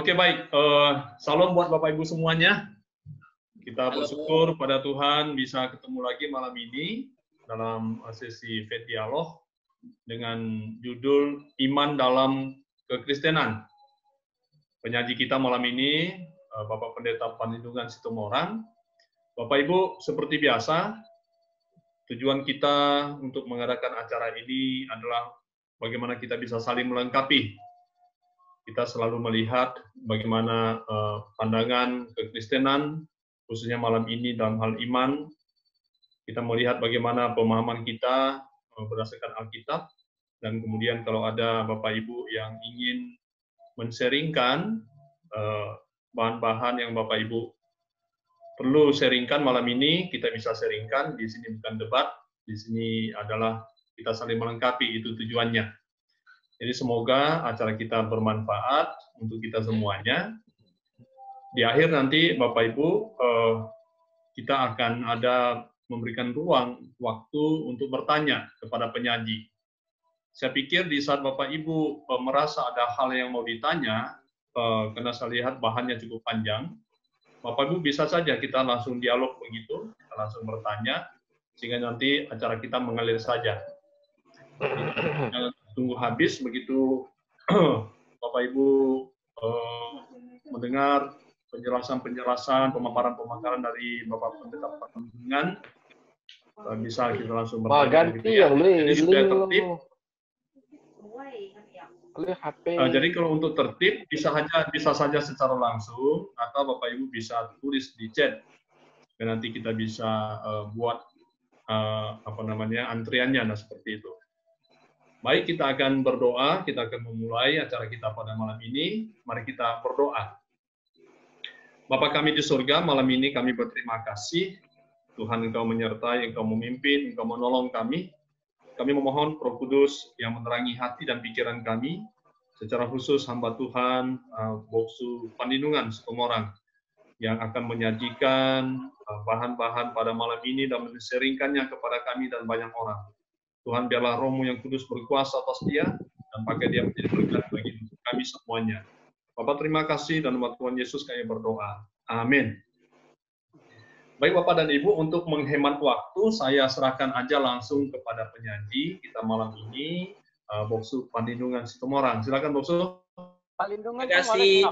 Oke, baik. Salam buat Bapak Ibu semuanya. Kita bersyukur pada Tuhan bisa ketemu lagi malam ini dalam sesi Faith Dialog dengan judul Iman dalam Kekristenan. Penyaji kita malam ini Bapak Pendeta Panlindungan Situmorang. Bapak Ibu, seperti biasa, tujuan kita untuk mengadakan acara ini adalah bagaimana kita bisa saling melengkapi. Kita selalu melihat bagaimana pandangan kekristenan, khususnya malam ini dalam hal iman. Kita melihat bagaimana pemahaman kita berdasarkan Alkitab, dan kemudian kalau ada Bapak Ibu yang ingin men-sharingkan bahan-bahan yang Bapak Ibu perlu sharingkan malam ini, kita bisa sharingkan. Di sini bukan debat, di sini adalah kita saling melengkapi, itu tujuannya. Jadi semoga acara kita bermanfaat untuk kita semuanya. Di akhir nanti Bapak Ibu, kita akan ada memberikan ruang waktu untuk bertanya kepada penyaji. Saya pikir di saat Bapak Ibu merasa ada hal yang mau ditanya, karena saya lihat bahannya cukup panjang, Bapak Ibu bisa saja kita langsung dialog begitu, kita langsung bertanya, sehingga nanti acara kita mengalir saja. Jangan tunggu habis begitu Bapak Ibu mendengar penjelasan-penjelasan, pemaparan-pemaparan dari Bapak Pendeta Panlindungan, bisa kita langsung bertanya. Jadi sudah tertib. Jadi kalau untuk tertib bisa saja secara langsung, atau Bapak Ibu bisa tulis di chat, dan nanti kita bisa buat antriannya, nah seperti itu. Baik, kita akan berdoa, kita akan memulai acara kita pada malam ini. Mari kita berdoa. Bapa kami di surga, malam ini kami berterima kasih. Tuhan, Engkau menyertai, Engkau memimpin, Engkau menolong kami. Kami memohon Roh Kudus yang menerangi hati dan pikiran kami, secara khusus hamba Tuhan, Boksu Panlindungan Situmorang, yang akan menyajikan bahan-bahan pada malam ini dan men-sharingkannya kepada kami dan banyak orang. Tuhan, biarlah Roh-Mu yang kudus berkuasa atas dia, dan pakai dia menjadi berkat bagi kami semuanya. Bapak, terima kasih, dan buat Tuhan Yesus kami berdoa. Amin. Baik Bapak dan Ibu, untuk menghemat waktu, saya serahkan aja langsung kepada penyaji kita malam ini, Boksu Panlindungan Situmorang. Silakan Boksu. Terima kasih.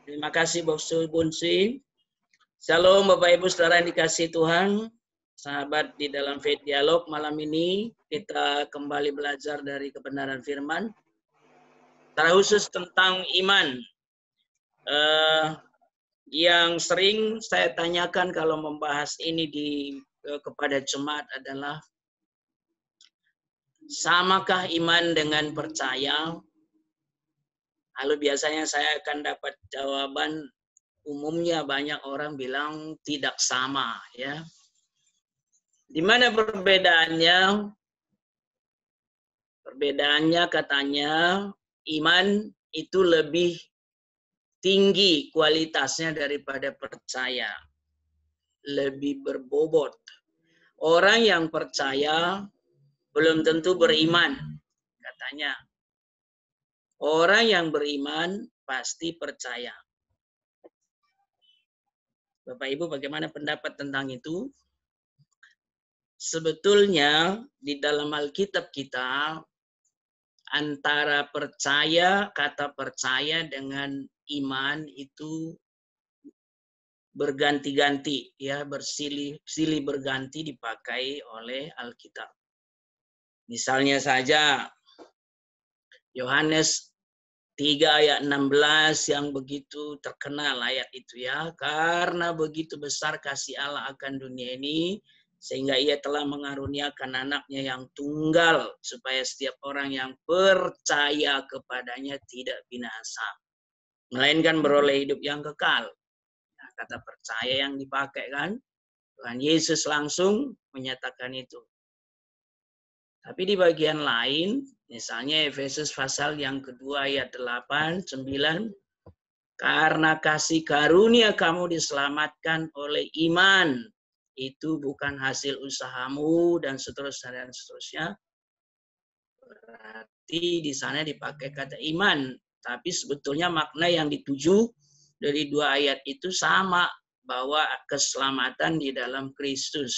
Terima kasih Boksu Bunsi. Shalom Bapak Ibu saudara yang dikasihi Tuhan. Sahabat di dalam Faith Dialog, malam ini kita kembali belajar dari kebenaran firman, secara khusus tentang iman. Yang sering saya tanyakan kalau membahas ini kepada jemaat adalah, samakah iman dengan percaya? Lalu biasanya saya akan dapat jawaban, umumnya banyak orang bilang tidak sama, ya. Di mana perbedaannya? Perbedaannya katanya iman itu lebih tinggi kualitasnya daripada percaya. Lebih berbobot. Orang yang percaya belum tentu beriman, katanya. Orang yang beriman pasti percaya. Bapak Ibu, bagaimana pendapat tentang itu? Sebetulnya di dalam Alkitab kita, antara kata percaya dengan iman itu berganti-ganti, ya, bersilih berganti dipakai oleh Alkitab. Misalnya saja Yohanes 3 ayat 16 yang begitu terkenal ayat itu, ya. Karena begitu besar kasih Allah akan dunia ini, sehingga ia telah mengaruniakan anaknya yang tunggal, supaya setiap orang yang percaya kepadanya tidak binasa, melainkan beroleh hidup yang kekal. Nah, kata percaya yang dipakai kan, Tuhan Yesus langsung menyatakan itu. Tapi di bagian lain, misalnya Efesus pasal yang kedua ayat 8, 9, karena kasih karunia kamu diselamatkan oleh iman, itu bukan hasil usahamu, dan seterusnya dan seterusnya. Berarti di sana dipakai kata iman. Tapi sebetulnya makna yang dituju dari dua ayat itu sama, bahwa keselamatan di dalam Kristus.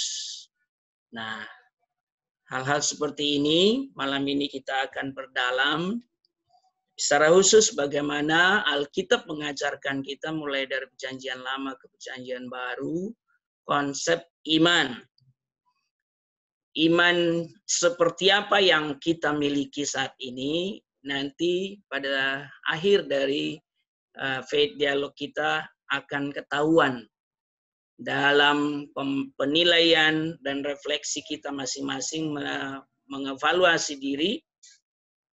Nah, hal-hal seperti ini malam ini kita akan perdalam secara khusus bagaimana Alkitab mengajarkan kita mulai dari Perjanjian Lama ke Perjanjian Baru konsep iman. Iman seperti apa yang kita miliki saat ini, nanti pada akhir dari faith dialog kita akan ketahuan dalam penilaian dan refleksi kita masing-masing mengevaluasi diri,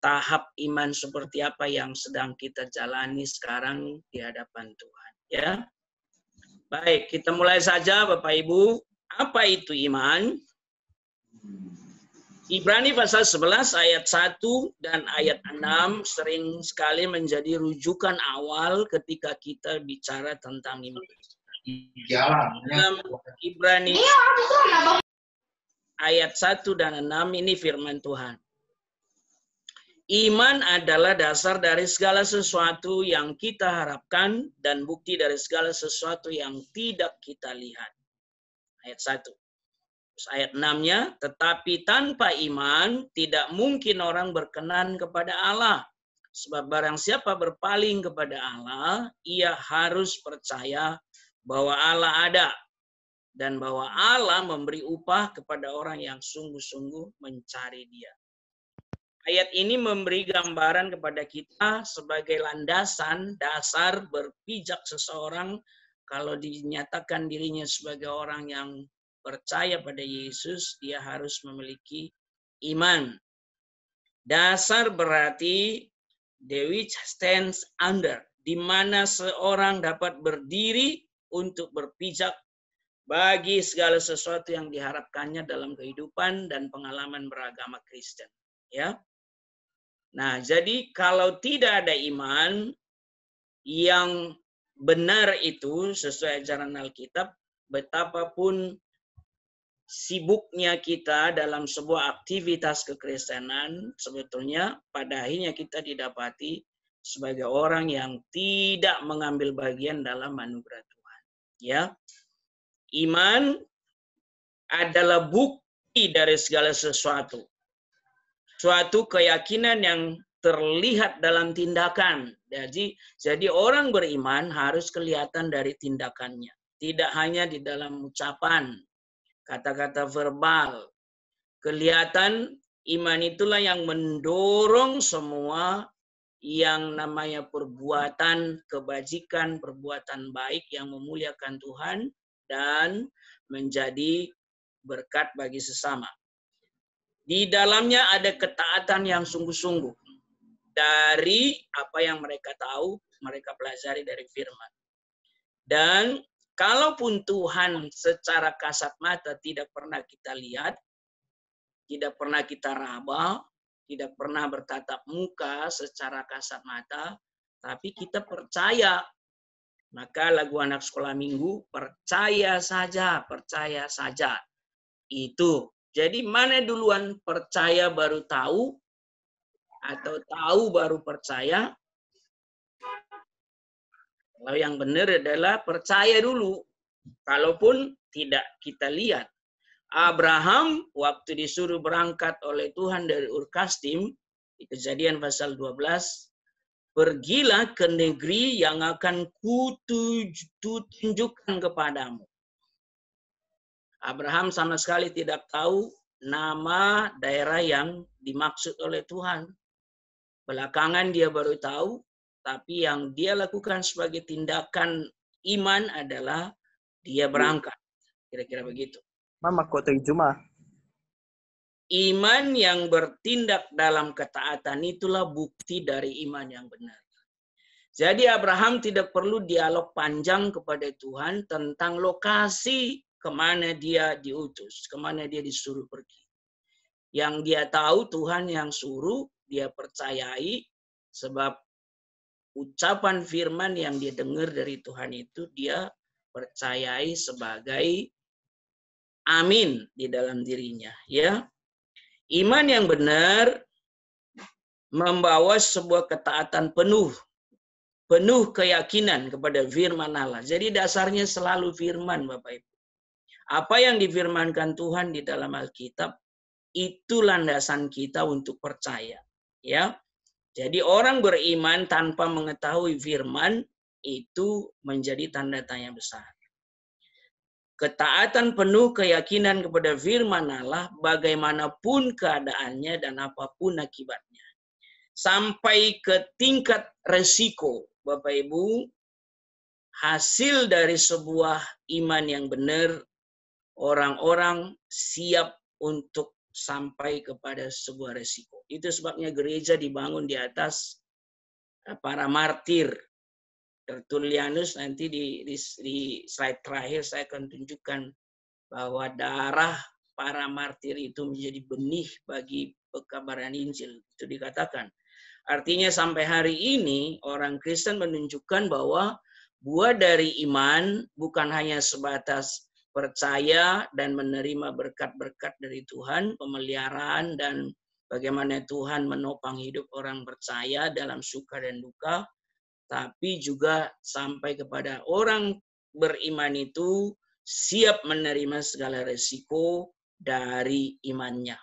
tahap iman seperti apa yang sedang kita jalani sekarang di hadapan Tuhan. Ya, baik, kita mulai saja Bapak Ibu. Apa itu iman? Ibrani pasal 11 ayat 1 dan ayat 6 sering sekali menjadi rujukan awal ketika kita bicara tentang iman. Dalam Ibrani ayat 1 dan 6 ini firman Tuhan. Iman adalah dasar dari segala sesuatu yang kita harapkan dan bukti dari segala sesuatu yang tidak kita lihat. Ayat 1. Terus ayat 6-nya, tetapi tanpa iman tidak mungkin orang berkenan kepada Allah. Sebab barang siapa berpaling kepada Allah, ia harus percaya bahwa Allah ada dan bahwa Allah memberi upah kepada orang yang sungguh-sungguh mencari Dia. Ayat ini memberi gambaran kepada kita sebagai landasan dasar berpijak seseorang kalau dinyatakan dirinya sebagai orang yang percaya pada Yesus, dia harus memiliki iman. Dasar berarti the which stands under, di mana seorang dapat berdiri untuk berpijak bagi segala sesuatu yang diharapkannya dalam kehidupan dan pengalaman beragama Kristen. Ya. Nah, jadi kalau tidak ada iman yang benar itu sesuai ajaran Alkitab, betapapun sibuknya kita dalam sebuah aktivitas kekristenan, sebetulnya pada akhirnya kita didapati sebagai orang yang tidak mengambil bagian dalam anugerah Tuhan. Ya. Iman adalah bukti dari segala sesuatu. Suatu keyakinan yang terlihat dalam tindakan. Jadi orang beriman harus kelihatan dari tindakannya. Tidak hanya di dalam ucapan, kata-kata verbal. Kelihatan iman itulah yang mendorong semua yang namanya perbuatan kebajikan, perbuatan baik yang memuliakan Tuhan dan menjadi berkat bagi sesama. Di dalamnya ada ketaatan yang sungguh-sungguh dari apa yang mereka tahu, mereka pelajari dari firman. Dan kalaupun Tuhan secara kasat mata tidak pernah kita lihat, tidak pernah kita raba, tidak pernah bertatap muka secara kasat mata, tapi kita percaya. Maka lagu anak sekolah minggu, percaya saja, percaya saja. Itu. Jadi mana duluan, percaya baru tahu atau tahu baru percaya? Kalau yang benar adalah percaya dulu. Kalaupun tidak kita lihat. Abraham waktu disuruh berangkat oleh Tuhan dari Ur Kasdim, di Kejadian pasal 12, pergilah ke negeri yang akan kutunjukkan kepadamu. Abraham sama sekali tidak tahu nama daerah yang dimaksud oleh Tuhan. Belakangan dia baru tahu, tapi yang dia lakukan sebagai tindakan iman adalah dia berangkat. Kira-kira begitu. Mama kok terjemah. Iman yang bertindak dalam ketaatan itulah bukti dari iman yang benar. Jadi Abraham tidak perlu dialog panjang kepada Tuhan tentang lokasi kemana dia diutus, kemana dia disuruh pergi. Yang dia tahu Tuhan yang suruh, dia percayai, sebab ucapan firman yang dia dengar dari Tuhan itu dia percayai sebagai amin di dalam dirinya. Ya, iman yang benar membawa sebuah ketaatan penuh penuh keyakinan kepada firman Allah. Jadi dasarnya selalu firman, Bapak Ibu. Apa yang difirmankan Tuhan di dalam Alkitab, itu landasan kita untuk percaya. Ya, jadi orang beriman tanpa mengetahui firman, itu menjadi tanda tanya besar. Ketaatan penuh keyakinan kepada firman Allah, bagaimanapun keadaannya dan apapun akibatnya. Sampai ke tingkat resiko, Bapak Ibu, hasil dari sebuah iman yang benar, orang-orang siap untuk sampai kepada sebuah resiko. Itu sebabnya gereja dibangun di atas para martir. Tertulianus nanti di slide terakhir saya akan tunjukkan bahwa darah para martir itu menjadi benih bagi pekabaran Injil. Itu dikatakan. Artinya sampai hari ini orang Kristen menunjukkan bahwa buah dari iman bukan hanya sebatas percaya dan menerima berkat-berkat dari Tuhan, pemeliharaan dan bagaimana Tuhan menopang hidup orang percaya dalam suka dan duka, tapi juga sampai kepada orang beriman itu siap menerima segala resiko dari imannya.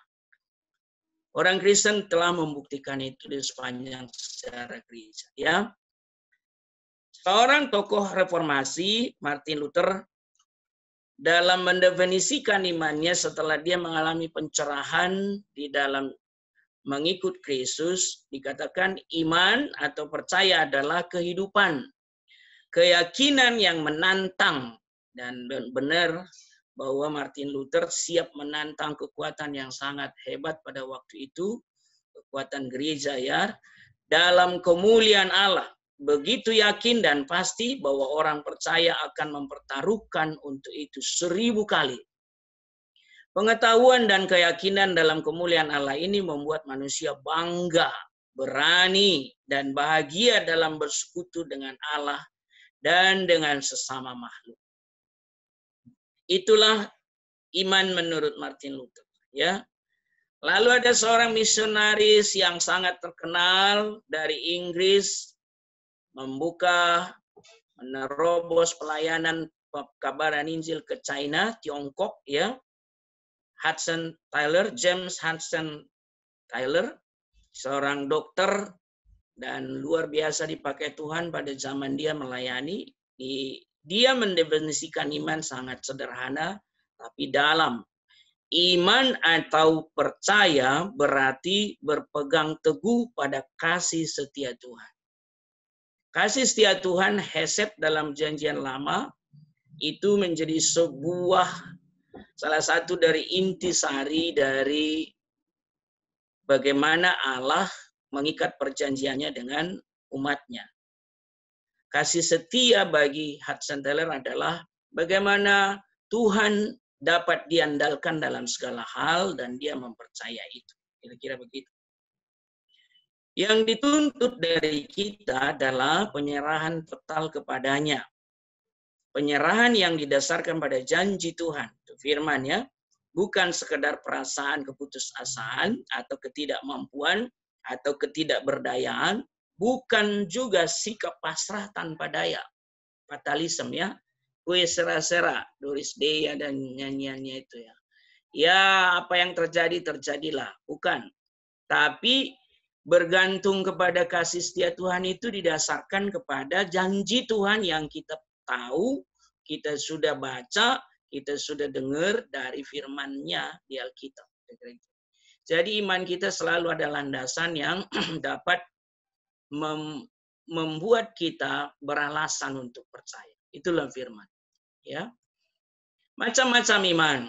Orang Kristen telah membuktikan itu di sepanjang sejarah gereja. Ya, seorang tokoh reformasi, Martin Luther, dalam mendefinisikan imannya setelah dia mengalami pencerahan di dalam mengikut Kristus, dikatakan iman atau percaya adalah kehidupan, keyakinan yang menantang. Dan benar bahwa Martin Luther siap menantang kekuatan yang sangat hebat pada waktu itu, kekuatan gereja ya, dalam kemuliaan Allah. Begitu yakin dan pasti bahwa orang percaya akan mempertaruhkan untuk itu 1000 kali. Pengetahuan dan keyakinan dalam kemuliaan Allah ini membuat manusia bangga, berani, dan bahagia dalam bersekutu dengan Allah dan dengan sesama makhluk. Itulah iman menurut Martin Luther. Ya. Lalu ada seorang misionaris yang sangat terkenal dari Inggris, membuka, menerobos pelayanan kabaran Injil ke China, Tiongkok, ya. James Hudson Taylor, seorang dokter dan luar biasa dipakai Tuhan pada zaman dia melayani. Dia mendefinisikan iman sangat sederhana, tapi dalam. Iman atau percaya berarti berpegang teguh pada kasih setia Tuhan. Kasih setia Tuhan, hesed dalam Perjanjian Lama, itu menjadi salah satu dari intisari dari bagaimana Allah mengikat perjanjiannya dengan umatnya. Kasih setia bagi Hudson Taylor adalah bagaimana Tuhan dapat diandalkan dalam segala hal dan dia mempercaya itu. Kira-kira begitu. Yang dituntut dari kita adalah penyerahan total kepadanya. Penyerahan yang didasarkan pada janji Tuhan, firman ya, bukan sekedar perasaan keputusasaan atau ketidakmampuan atau ketidakberdayaan, bukan juga sikap pasrah tanpa daya, fatalisme ya, kue sera-sera, Doris Day dan nyanyiannya itu ya. Ya apa yang terjadi terjadilah, bukan. Tapi bergantung kepada kasih setia Tuhan itu didasarkan kepada janji Tuhan yang kita tahu, kita sudah baca, kita sudah dengar dari firman-Nya di Alkitab. Jadi iman kita selalu ada landasan yang dapat membuat kita beralasan untuk percaya. Itulah firman. Ya, macam-macam iman.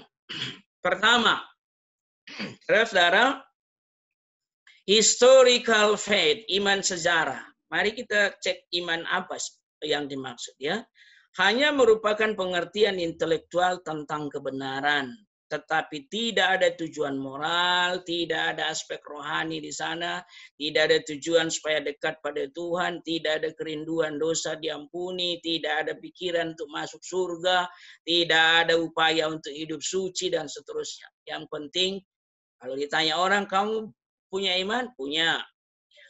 Pertama, saudara, historical faith, iman sejarah. Mari kita cek iman apa yang dimaksud ya. Hanya merupakan pengertian intelektual tentang kebenaran, tetapi tidak ada tujuan moral, tidak ada aspek rohani di sana, tidak ada tujuan supaya dekat pada Tuhan, tidak ada kerinduan dosa diampuni, tidak ada pikiran untuk masuk surga, tidak ada upaya untuk hidup suci dan seterusnya. Yang penting kalau ditanya orang, kamu punya iman? Punya.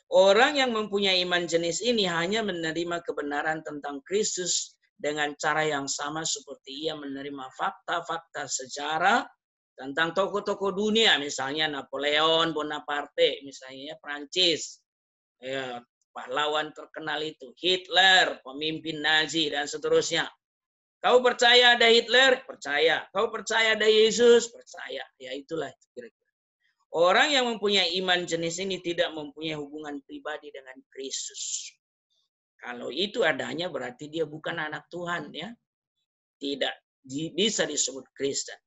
Orang yang mempunyai iman jenis ini hanya menerima kebenaran tentang Kristus dengan cara yang sama seperti ia menerima fakta-fakta sejarah tentang tokoh-tokoh dunia, misalnya Napoleon Bonaparte, misalnya Prancis, ya, pahlawan terkenal itu, Hitler, pemimpin Nazi, dan seterusnya. Kau percaya ada Hitler? Percaya. Kau percaya ada Yesus? Percaya. Ya itulah kira-kira. Orang yang mempunyai iman jenis ini tidak mempunyai hubungan pribadi dengan Kristus. Kalau itu adanya berarti dia bukan anak Tuhan, ya. Tidak bisa disebut Kristen.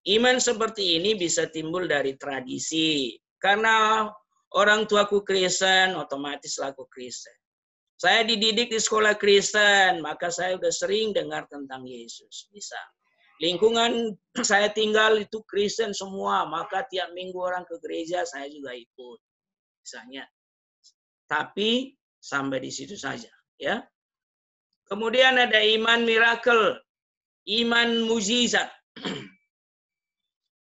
Iman seperti ini bisa timbul dari tradisi. Karena orang tuaku Kristen, otomatis laku Kristen. Saya dididik di sekolah Kristen, maka saya sudah sering dengar tentang Yesus. Bisa. Lingkungan saya tinggal itu Kristen semua, maka tiap minggu orang ke gereja saya juga ikut. Misalnya. Tapi sampai di situ saja, ya. Kemudian ada iman miracle, iman mukjizat.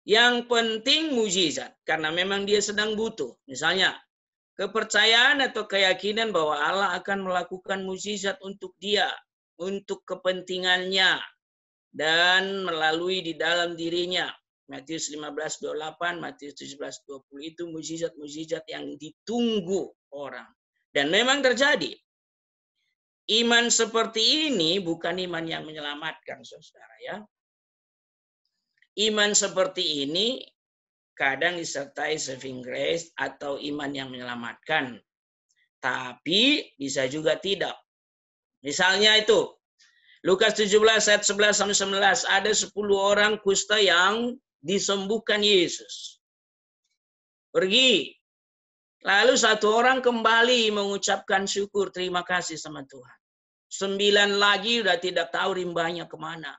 Yang penting mukjizat karena memang dia sedang butuh. Misalnya, kepercayaan atau keyakinan bahwa Allah akan melakukan mukjizat untuk dia, untuk kepentingannya, dan melalui di dalam dirinya. Matius 15:28, Matius 17:20 itu mukjizat-mukjizat yang ditunggu orang. Dan memang terjadi. Iman seperti ini bukan iman yang menyelamatkan, saudara, ya. Iman seperti ini kadang disertai saving grace atau iman yang menyelamatkan. Tapi bisa juga tidak. Misalnya itu, Lukas 17 ayat 11-19, ada 10 orang kusta yang disembuhkan Yesus. Pergi. Lalu 1 orang kembali mengucapkan syukur, terima kasih sama Tuhan. 9 lagi udah tidak tahu rimbanya kemana.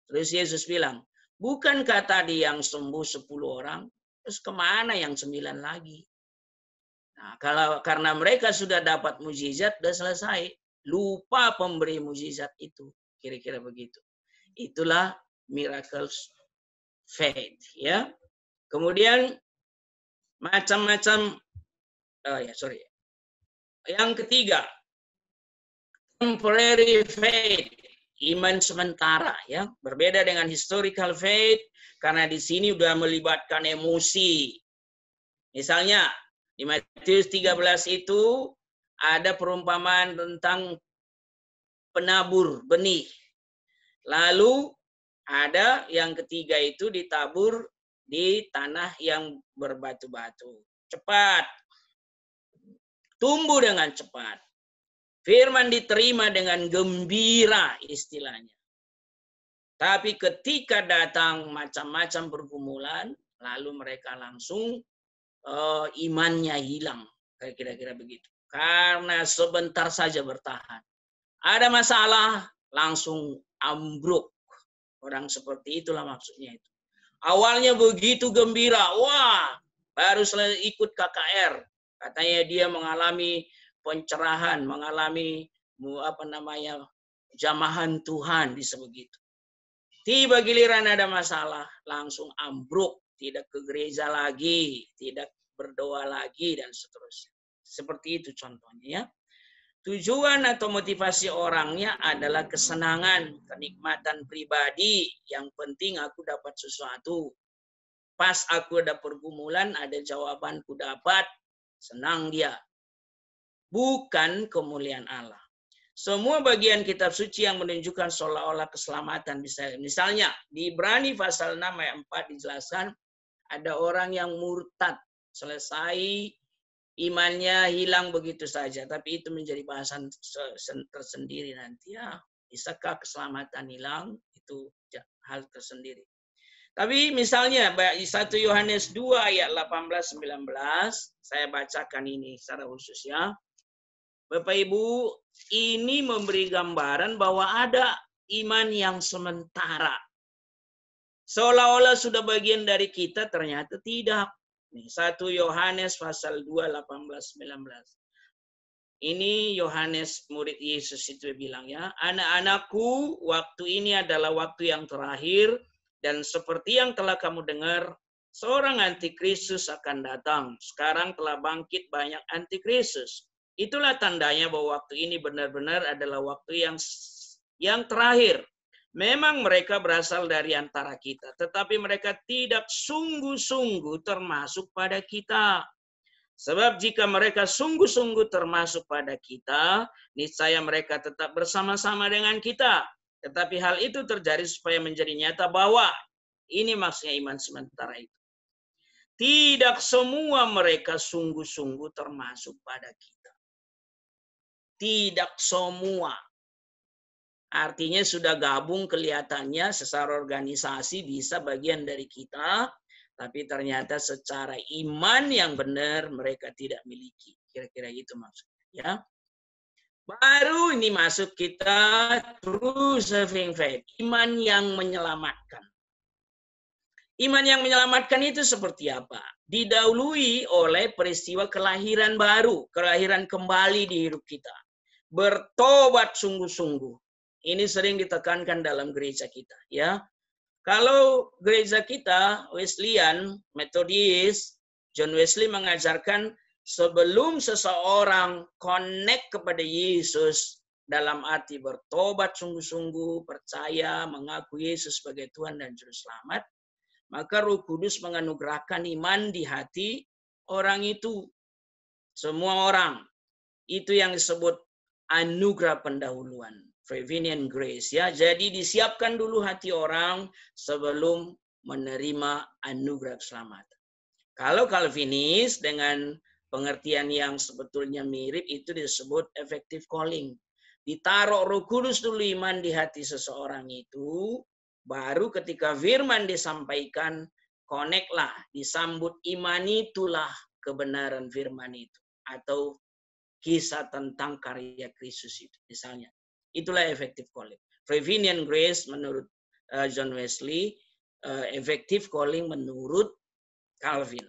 Terus Yesus bilang, bukankah tadi yang sembuh 10 orang? Terus kemana yang 9 lagi? Nah, karena mereka sudah dapat mukjizat, sudah selesai. Lupa pemberi mukjizat itu. Kira-kira begitu. Itulah miracles faith, ya. Kemudian macam-macam Yang ketiga, temporary faith, iman sementara, ya. Berbeda dengan historical faith karena di sini sudah melibatkan emosi. Misalnya di Matius 13 itu ada perumpamaan tentang penabur benih. Lalu ada yang ketiga itu ditabur di tanah yang berbatu-batu. Cepat. Tumbuh dengan cepat. Firman diterima dengan gembira istilahnya. Tapi ketika datang macam-macam pergumulan, lalu mereka langsung imannya hilang. Kira-kira begitu. Karena sebentar saja bertahan. Ada masalah, langsung ambruk. Orang seperti itulah maksudnya itu. Awalnya begitu gembira. Wah, baru selesai ikut KKR. Katanya dia mengalami pencerahan, mengalami jamahan Tuhan, bisa begitu. Tiba giliran ada masalah, langsung ambruk. Tidak ke gereja lagi, tidak berdoa lagi, dan seterusnya. Seperti itu contohnya, ya. Tujuan atau motivasi orangnya adalah kesenangan, kenikmatan pribadi. Yang penting aku dapat sesuatu. Pas aku ada pergumulan, ada jawabanku dapat, senang dia. Bukan kemuliaan Allah. Semua bagian kitab suci yang menunjukkan seolah-olah keselamatan. Misalnya, di Ibrani pasal 6 ayat 4 dijelaskan, ada orang yang murtad. Selesai imannya hilang begitu saja, tapi itu menjadi bahasan tersendiri nanti, ya. Bisakah keselamatan hilang? Itu hal tersendiri. Tapi misalnya 1 Yohanes 2 ayat 18-19, saya bacakan ini secara khusus, ya. Bapak Ibu, ini memberi gambaran bahwa ada iman yang sementara. Seolah-olah sudah bagian dari kita, ternyata tidak. 1 Yohanes pasal 2, 18-19. Ini Yohanes murid Yesus itu bilang, ya. Anak-anakku, waktu ini adalah waktu yang terakhir, dan seperti yang telah kamu dengar, Seorang antikristus akan datang. Sekarang telah bangkit banyak antikristus. Itulah tandanya bahwa waktu ini benar-benar adalah waktu yang terakhir. Memang mereka berasal dari antara kita, tetapi mereka tidak sungguh-sungguh termasuk pada kita. Sebab jika mereka sungguh-sungguh termasuk pada kita, niscaya mereka tetap bersama-sama dengan kita. Tetapi hal itu terjadi supaya menjadi nyata bahwa ini maksudnya iman sementara itu. Tidak semua mereka sungguh-sungguh termasuk pada kita. Tidak semua. Artinya sudah gabung kelihatannya secara organisasi bisa bagian dari kita, tapi ternyata secara iman yang benar mereka tidak miliki. Kira-kira itu maksudnya. Ya. Baru ini masuk kita true saving faith. Iman yang menyelamatkan. Iman yang menyelamatkan itu seperti apa? Didahului oleh peristiwa kelahiran baru, kelahiran kembali di hidup kita. Bertobat sungguh-sungguh. Ini sering ditekankan dalam gereja kita, ya. Kalau gereja kita Wesleyan, Metodis, John Wesley mengajarkan sebelum seseorang connect kepada Yesus dalam arti bertobat sungguh-sungguh, percaya, mengaku Yesus sebagai Tuhan dan Juru Selamat, maka Roh Kudus menganugerahkan iman di hati orang itu. Semua orang. Itu yang disebut anugerah pendahuluan. Prevenient grace. Ya. Jadi disiapkan dulu hati orang sebelum menerima anugerah keselamatan. Kalau Calvinis dengan pengertian yang sebetulnya mirip itu disebut effective calling. Ditaruh Roh Kudus dulu iman di hati seseorang itu. Baru ketika firman disampaikan, connect-lah, disambut iman itulah kebenaran firman itu. Atau kisah tentang karya Kristus itu, misalnya. Itulah effective calling. Prevenient grace menurut John Wesley, effective calling menurut Calvin.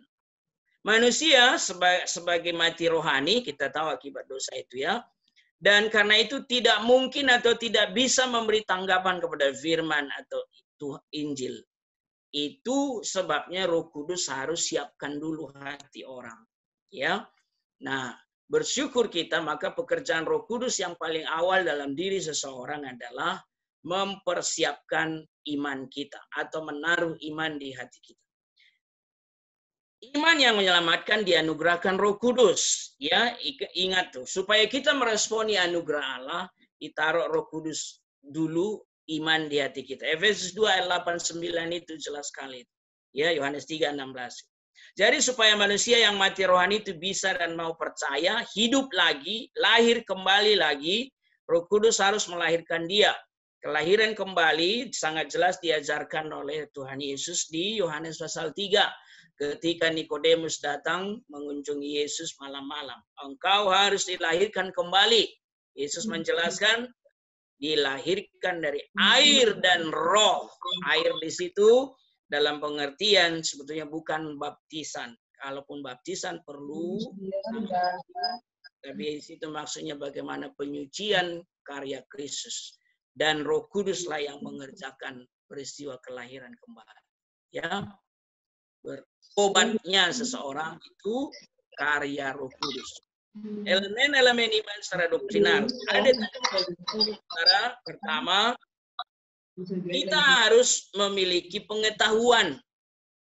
Manusia sebagai mati rohani, kita tahu akibat dosa itu ya, dan karena itu tidak mungkin atau tidak bisa memberi tanggapan kepada firman atau itu Injil. Itu sebabnya Roh Kudus harus siapkan dulu hati orang. Ya. Nah, bersyukur kita maka pekerjaan Roh Kudus yang paling awal dalam diri seseorang adalah mempersiapkan iman kita atau menaruh iman di hati kita. Iman yang menyelamatkan dianugerahkan Roh Kudus. Ya, ingat tuh, supaya kita meresponi anugerah Allah, ditaruh Roh Kudus dulu iman di hati kita. Efesus 2 ayat 8-9 itu jelas sekali. Ya, Yohanes 3:16. Jadi supaya manusia yang mati rohani itu bisa dan mau percaya, hidup lagi, lahir kembali lagi, Roh Kudus harus melahirkan dia. Kelahiran kembali sangat jelas diajarkan oleh Tuhan Yesus di Yohanes pasal 3. Ketika Nikodemus datang mengunjungi Yesus malam-malam. Engkau harus dilahirkan kembali. Yesus menjelaskan, dilahirkan dari air dan roh. Air di situ dalam pengertian sebetulnya bukan baptisan. Kalaupun baptisan perlu, tapi di situ maksudnya bagaimana penyucian karya Kristus. Dan Roh Kuduslah yang mengerjakan peristiwa kelahiran kembali. Ya. Bertobatnya seseorang itu karya Roh Kudus. Elemen-elemen iman secara doktrinal. Ada cara pertama, kita harus memiliki pengetahuan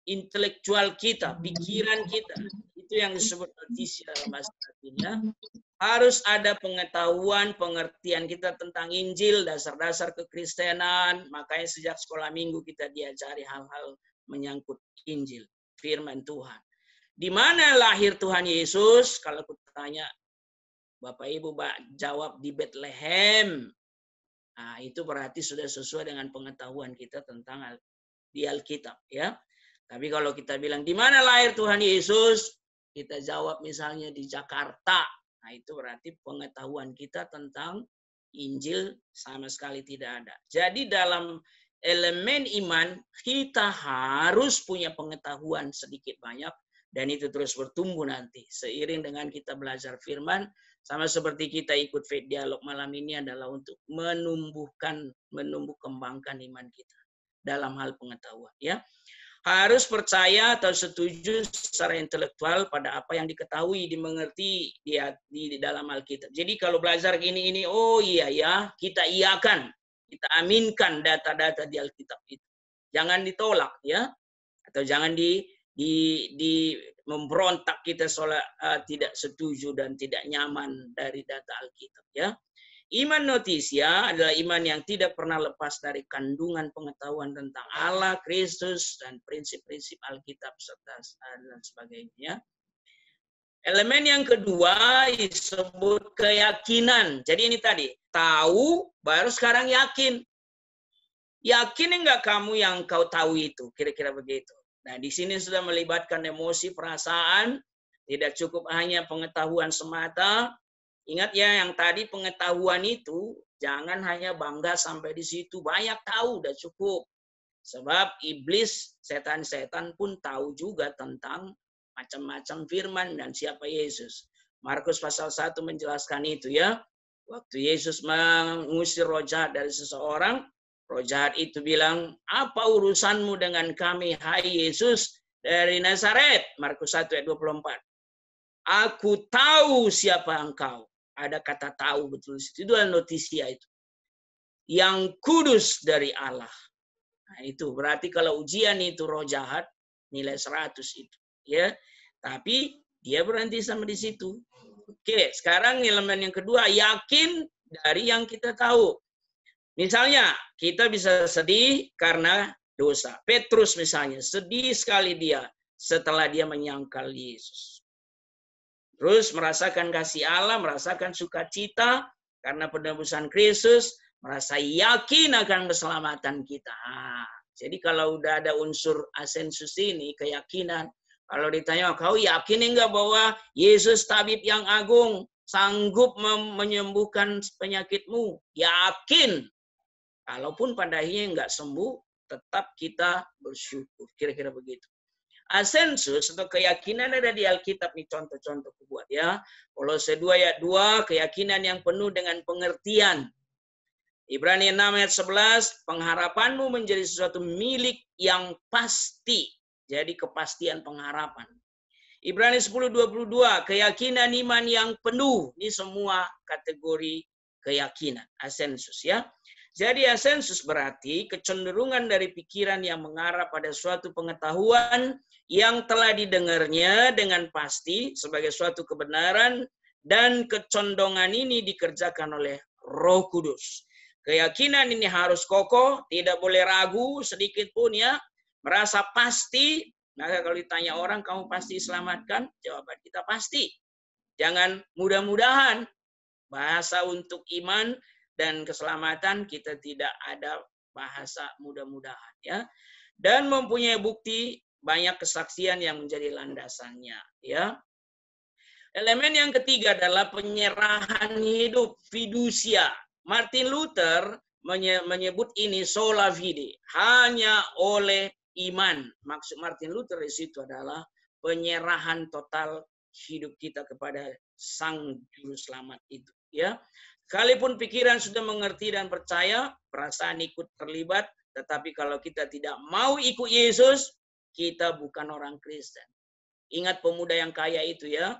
intelektual kita, pikiran kita. Itu yang disebut notisi dalam bahasa Latinnya. Harus ada pengetahuan, pengertian kita tentang Injil, dasar-dasar kekristenan. Makanya sejak sekolah minggu kita diajari hal-hal menyangkut Injil, firman Tuhan. Di mana lahir Tuhan Yesus? Kalau aku tanya, Bapak Ibu jawab di Bethlehem. Nah, itu berarti sudah sesuai dengan pengetahuan kita tentang di Alkitab, ya. Tapi kalau kita bilang di mana lahir Tuhan Yesus, kita jawab misalnya di Jakarta. Nah, itu berarti pengetahuan kita tentang Injil sama sekali tidak ada. Jadi dalam elemen iman, kita harus punya pengetahuan sedikit banyak, dan itu terus bertumbuh nanti. Seiring dengan kita belajar firman, sama seperti kita ikut Faith Dialog malam ini adalah untuk menumbuh kembangkan iman kita dalam hal pengetahuan. Ya. Harus percaya atau setuju secara intelektual pada apa yang diketahui, dimengerti di dalam Alkitab. Jadi kalau belajar gini, oh iya ya, kita iakan, kita aminkan data-data di Alkitab itu. Jangan ditolak ya, atau jangan di memberontak kita soal tidak setuju dan tidak nyaman dari data Alkitab ya. Iman notisia adalah iman yang tidak pernah lepas dari kandungan pengetahuan tentang Allah, Kristus, dan prinsip-prinsip Alkitab serta dan sebagainya. Elemen yang kedua disebut keyakinan. Jadi ini tadi, tahu baru sekarang yakin. Yakin enggak kamu yang kau tahu itu? Kira-kira begitu. Nah, di sini sudah melibatkan emosi, perasaan, tidak cukup hanya pengetahuan semata. Ingat ya, yang tadi pengetahuan itu jangan hanya bangga sampai di situ. Banyak tahu, udah cukup. Sebab iblis, setan-setan pun tahu juga tentang macam-macam firman dan siapa Yesus. Markus pasal 1 menjelaskan itu ya. Waktu Yesus mengusir roh jahat dari seseorang, roh jahat itu bilang, apa urusanmu dengan kami, hai Yesus dari Nazaret? Markus 1 ayat 24. Aku tahu siapa engkau. Ada kata tahu betul. Itu adalah notisia itu. Yang kudus dari Allah. Nah, itu berarti kalau ujian itu roh jahat, nilai 100 itu. Ya, tapi dia berhenti sampai di situ. Oke, sekarang elemen yang kedua, yakin dari yang kita tahu. Misalnya, kita bisa sedih karena dosa. Petrus misalnya, sedih sekali dia setelah dia menyangkal Yesus. Terus merasakan kasih Allah, merasakan sukacita karena penebusan Kristus, merasa yakin akan keselamatan kita. Jadi kalau udah ada unsur asensus ini, keyakinan, kalau ditanya, kau yakin enggak bahwa Yesus tabib yang agung, sanggup menyembuhkan penyakitmu? Yakin. Kalaupun pada akhirnya enggak sembuh, tetap kita bersyukur. Kira-kira begitu. Asensus atau keyakinan ada di Alkitab, nih contoh-contoh buat ya. Kolose 2 ayat 2, keyakinan yang penuh dengan pengertian. Ibrani 6 ayat 11, pengharapanmu menjadi sesuatu milik yang pasti. Jadi kepastian pengharapan. Ibrani 10:22, keyakinan iman yang penuh. Ini semua kategori keyakinan, asensus ya. Jadi asensus berarti kecenderungan dari pikiran yang mengarah pada suatu pengetahuan yang telah didengarnya dengan pasti sebagai suatu kebenaran, dan kecondongan ini dikerjakan oleh Roh Kudus. Keyakinan ini harus kokoh, tidak boleh ragu sedikit pun ya, merasa pasti. Maka kalau ditanya orang, kamu pasti diselamatkan? Jawaban kita pasti. Jangan mudah-mudahan. Bahasa untuk iman dan keselamatan kita tidak ada bahasa mudah-mudahan ya. Dan mempunyai bukti, banyak kesaksian yang menjadi landasannya ya. Elemen yang ketiga adalah penyerahan hidup, fidusia. Martin Luther menyebut ini sola fide, hanya oleh iman. Maksud Martin Luther di situ adalah penyerahan total hidup kita kepada Sang Juru Selamat itu ya. Sekalipun pikiran sudah mengerti dan percaya, perasaan ikut terlibat, tetapi kalau kita tidak mau ikut Yesus, kita bukan orang Kristen. Ingat pemuda yang kaya itu ya.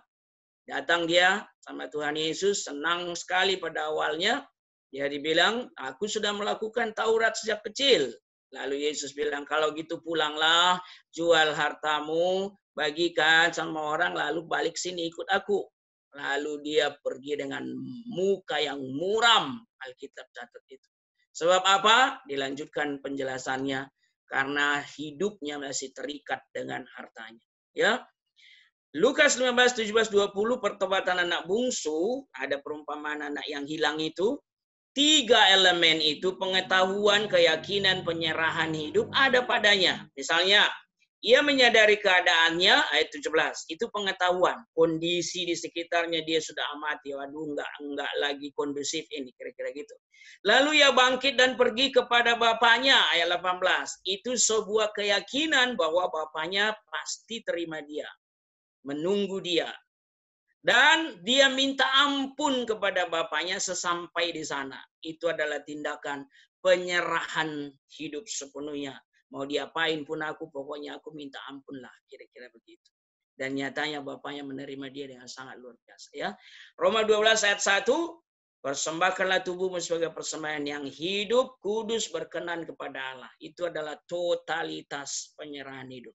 Datang dia sama Tuhan Yesus, senang sekali pada awalnya. Dia dibilang, aku sudah melakukan Taurat sejak kecil. Lalu Yesus bilang, kalau gitu pulanglah, jual hartamu, bagikan sama orang, lalu balik sini ikut aku. Lalu dia pergi dengan muka yang muram. Alkitab catat itu. Sebab apa? Dilanjutkan penjelasannya. Karena hidupnya masih terikat dengan hartanya. Ya. Lukas 15, 17, 20, pertobatan anak bungsu. Ada perumpamaan anak yang hilang itu. 3 elemen itu, pengetahuan, keyakinan, penyerahan hidup ada padanya. Misalnya, ia menyadari keadaannya, ayat 17, itu pengetahuan. Kondisi di sekitarnya dia sudah amati, waduh enggak lagi kondusif ini, kira-kira gitu. Lalu ia bangkit dan pergi kepada bapaknya, ayat 18. Itu sebuah keyakinan bahwa bapaknya pasti terima dia, menunggu dia. Dan dia minta ampun kepada bapaknya sesampai di sana. Itu adalah tindakan penyerahan hidup sepenuhnya. mau diapain pun aku, pokoknya aku minta ampun lah, kira-kira begitu. Dan nyatanya bapaknya menerima dia dengan sangat luar biasa. Ya, Roma 12 ayat 1, persembahkanlah tubuhmu sebagai persembahan yang hidup, kudus, berkenan kepada Allah. Itu adalah totalitas penyerahan hidup.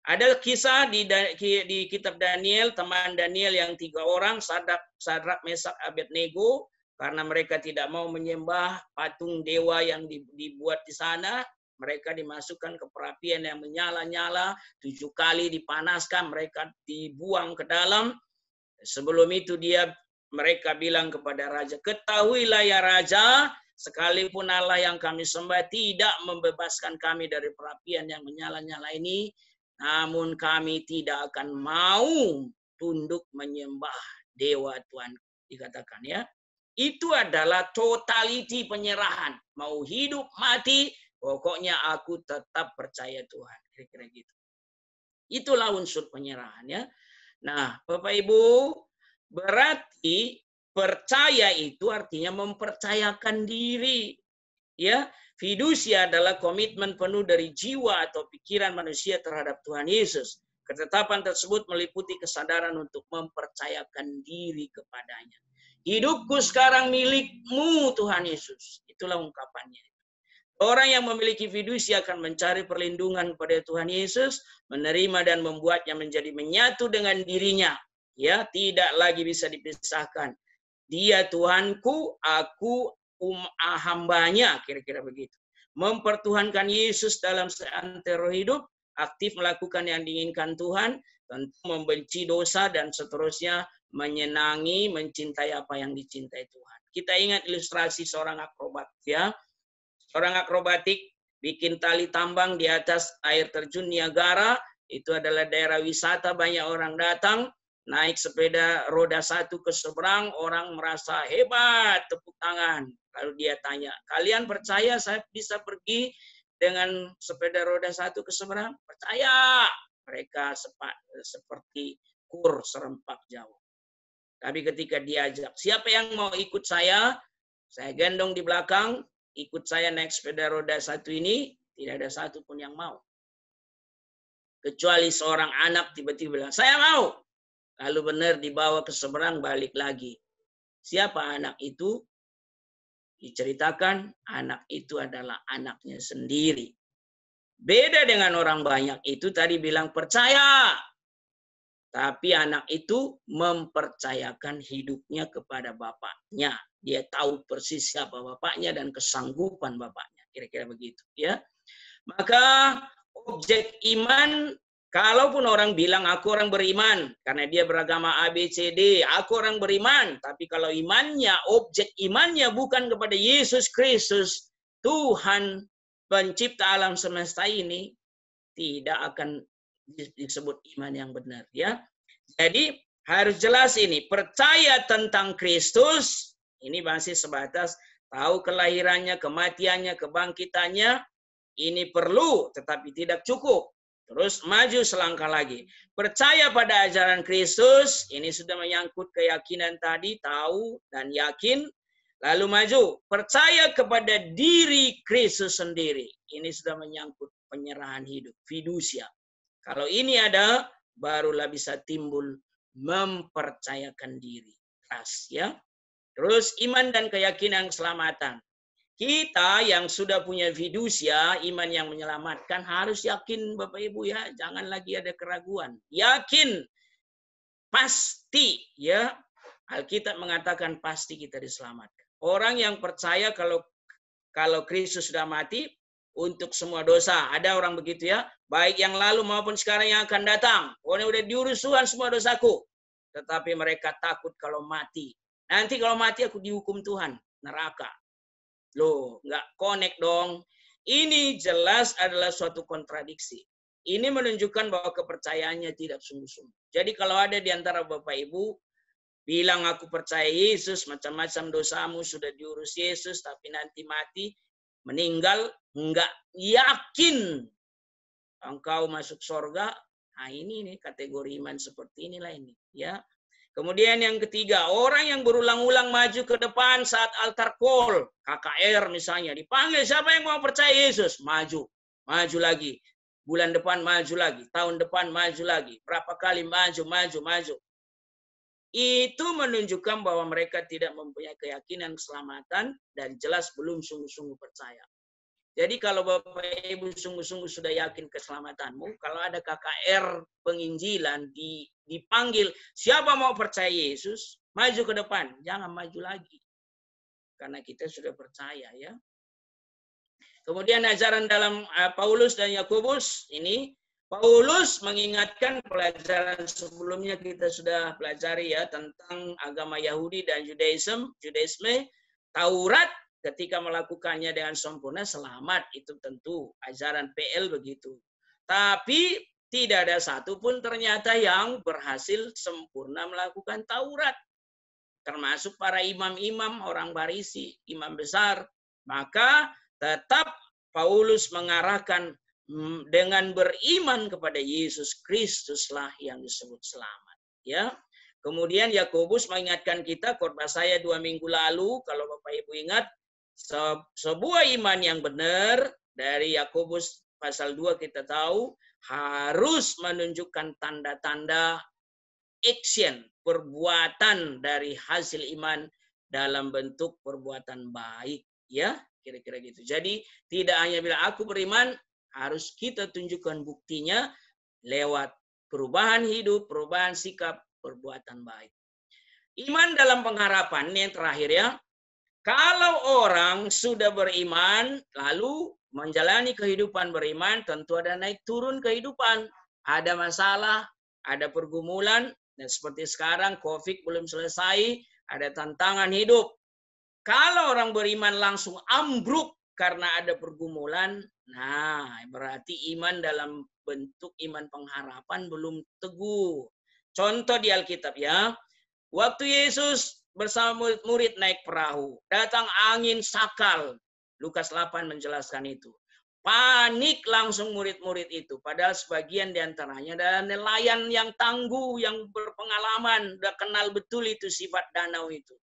Ada kisah di kitab Daniel, teman Daniel yang 3 orang, Sadrak, Mesak, Abednego, karena mereka tidak mau menyembah patung dewa yang dibuat di sana, mereka dimasukkan ke perapian yang menyala-nyala, 7 kali dipanaskan, mereka dibuang ke dalam. Sebelum itu mereka bilang kepada raja, ketahuilah ya raja, sekalipun Allah yang kami sembah tidak membebaskan kami dari perapian yang menyala-nyala ini, namun kami tidak akan mau tunduk menyembah dewa Tuhan. Dikatakan ya, itu adalah totality penyerahan. Mau hidup, mati, pokoknya aku tetap percaya Tuhan. Kira-kira gitu. Itulah unsur penyerahan ya. Nah, Bapak Ibu, berarti percaya itu artinya mempercayakan diri. Ya, fidusia adalah komitmen penuh dari jiwa atau pikiran manusia terhadap Tuhan Yesus. Ketetapan tersebut meliputi kesadaran untuk mempercayakan diri kepadanya. Hidupku sekarang milikmu Tuhan Yesus. Itulah ungkapannya. Orang yang memiliki fidusi akan mencari perlindungan pada Tuhan Yesus, menerima dan membuatnya menjadi menyatu dengan dirinya. Ya, tidak lagi bisa dipisahkan. Dia Tuhanku, aku hambanya, kira-kira begitu. Mempertuhankan Yesus dalam seantero hidup, aktif melakukan yang diinginkan Tuhan, tentu membenci dosa dan seterusnya, menyenangi, mencintai apa yang dicintai Tuhan. Kita ingat ilustrasi seorang akrobat ya. Seorang akrobatik bikin tali tambang di atas air terjun Niagara, itu adalah daerah wisata, banyak orang datang, naik sepeda roda 1 ke seberang, orang merasa hebat, tepuk tangan. Lalu dia tanya, kalian percaya saya bisa pergi dengan sepeda roda 1 ke seberang? Percaya. Mereka seperti kur serempak jauh. Tapi ketika diajak, siapa yang mau ikut saya gendong di belakang, ikut saya naik sepeda roda 1 ini, tidak ada satu pun yang mau. Kecuali seorang anak tiba-tiba bilang, saya mau. Lalu benar dibawa ke seberang, balik lagi. Siapa anak itu? Diceritakan, anak itu adalah anaknya sendiri. Beda dengan orang banyak itu tadi bilang percaya. Tapi anak itu mempercayakan hidupnya kepada bapaknya. Dia tahu persis siapa bapaknya dan kesanggupan bapaknya. Kira-kira begitu. Ya. Maka objek iman, kalaupun orang bilang aku orang beriman, karena dia beragama A, B, C, D, aku orang beriman. Tapi kalau imannya, objek imannya bukan kepada Yesus Kristus, Tuhan pencipta alam semesta ini, tidak akan disebut iman yang benar. Ya, jadi harus jelas ini, percaya tentang Kristus, ini masih sebatas tahu kelahirannya, kematiannya, kebangkitannya, ini perlu tetapi tidak cukup. Terus maju selangkah lagi. Percaya pada ajaran Kristus, ini sudah menyangkut keyakinan tadi, tahu dan yakin. Lalu maju, percaya kepada diri Kristus sendiri. Ini sudah menyangkut penyerahan hidup, fidusia. Kalau ini ada, barulah bisa timbul mempercayakan diri. Trust, ya. Terus iman dan keyakinan keselamatan. Kita yang sudah punya fidusia, iman yang menyelamatkan, harus yakin Bapak Ibu ya, jangan lagi ada keraguan. Yakin, pasti ya. Alkitab mengatakan pasti kita diselamatkan. Orang yang percaya kalau Kristus sudah mati untuk semua dosa, ada orang begitu ya, baik yang lalu maupun sekarang yang akan datang. Pokoknya udah diurus Tuhan semua dosaku. Tetapi mereka takut kalau mati. Nanti kalau mati aku dihukum Tuhan, neraka. Loh, nggak connect dong. Ini jelas adalah suatu kontradiksi. Ini menunjukkan bahwa kepercayaannya tidak sungguh-sungguh. Jadi kalau ada di antara Bapak Ibu bilang aku percaya Yesus, macam-macam dosamu sudah diurus Yesus, tapi nanti mati, meninggal, nggak yakin engkau masuk surga. Nah ini nih kategori iman seperti inilah ini. Ya. Kemudian yang ketiga, orang yang berulang-ulang maju ke depan saat altar call, KKR misalnya, dipanggil siapa yang mau percaya Yesus, maju. maju lagi. Bulan depan maju lagi, tahun depan maju lagi. Berapa kali maju. Itu menunjukkan bahwa mereka tidak mempunyai keyakinan keselamatan dan jelas belum sungguh-sungguh percaya. Jadi kalau Bapak Ibu sungguh-sungguh sudah yakin keselamatanmu, kalau ada KKR penginjilan dipanggil, siapa mau percaya Yesus, maju ke depan, jangan maju lagi. Karena kita sudah percaya ya. Kemudian ajaran dalam Paulus dan Yakobus ini, Paulus mengingatkan pelajaran sebelumnya kita sudah pelajari ya tentang agama Yahudi dan Judaisme, Taurat ketika melakukannya dengan sempurna selamat, itu tentu ajaran PL begitu. Tapi tidak ada satupun ternyata yang berhasil sempurna melakukan Taurat. Termasuk para imam-imam, orang Farisi, imam besar. Maka tetap Paulus mengarahkan dengan beriman kepada Yesus Kristuslah yang disebut selamat. Ya. Kemudian Yakobus mengingatkan kita, khotbah saya 2 minggu lalu, kalau Bapak Ibu ingat, sebuah iman yang benar dari Yakobus pasal 2 kita tahu harus menunjukkan tanda-tanda action, perbuatan dari hasil iman dalam bentuk perbuatan baik, ya, kira-kira gitu. Jadi tidak hanya bilang aku beriman, harus kita tunjukkan buktinya lewat perubahan hidup, perubahan sikap, perbuatan baik. Iman dalam pengharapan ini yang terakhir ya. Kalau orang sudah beriman, lalu menjalani kehidupan beriman, tentu ada naik turun kehidupan. Ada masalah, ada pergumulan, dan seperti sekarang COVID belum selesai, ada tantangan hidup. Kalau orang beriman langsung ambruk karena ada pergumulan, nah berarti iman dalam bentuk iman pengharapan belum teguh. Contoh di Alkitab ya, waktu Yesus bersama murid naik perahu, datang angin sakal. Lukas 8 menjelaskan itu. Panik langsung murid-murid itu. Padahal sebagian diantaranya adalah nelayan yang tangguh, yang berpengalaman, udah kenal betul itu sifat danau itu.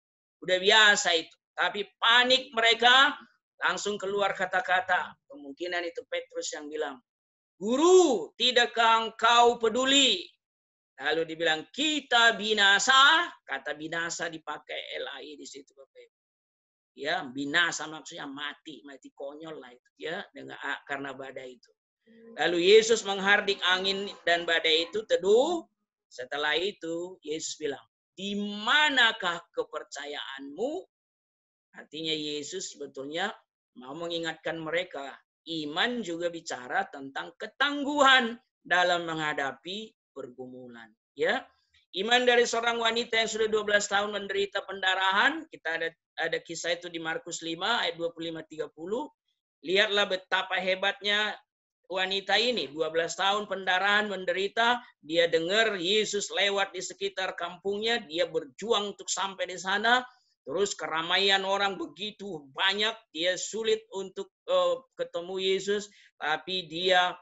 Udah biasa itu. Tapi panik mereka, langsung keluar kata-kata. Kemungkinan itu Petrus yang bilang, "Guru, tidakkah engkau peduli?" Lalu dibilang kita binasa, kata binasa dipakai LAI di situ Bapak. Ya, binasa maksudnya mati konyol lah itu ya dengan karena badai itu. Lalu Yesus menghardik angin dan badai itu teduh. Setelah itu Yesus bilang, "Di manakah kepercayaanmu?" Artinya Yesus sebetulnya mau mengingatkan mereka, iman juga bicara tentang ketangguhan dalam menghadapi pergumulan, ya. Iman dari seorang wanita yang sudah 12 tahun menderita pendarahan, kita ada kisah itu di Markus 5 ayat 25-30. Lihatlah betapa hebatnya wanita ini, 12 tahun pendarahan menderita, dia dengar Yesus lewat di sekitar kampungnya, dia berjuang untuk sampai di sana. Terus keramaian orang begitu banyak, dia sulit untuk ketemu Yesus, tapi dia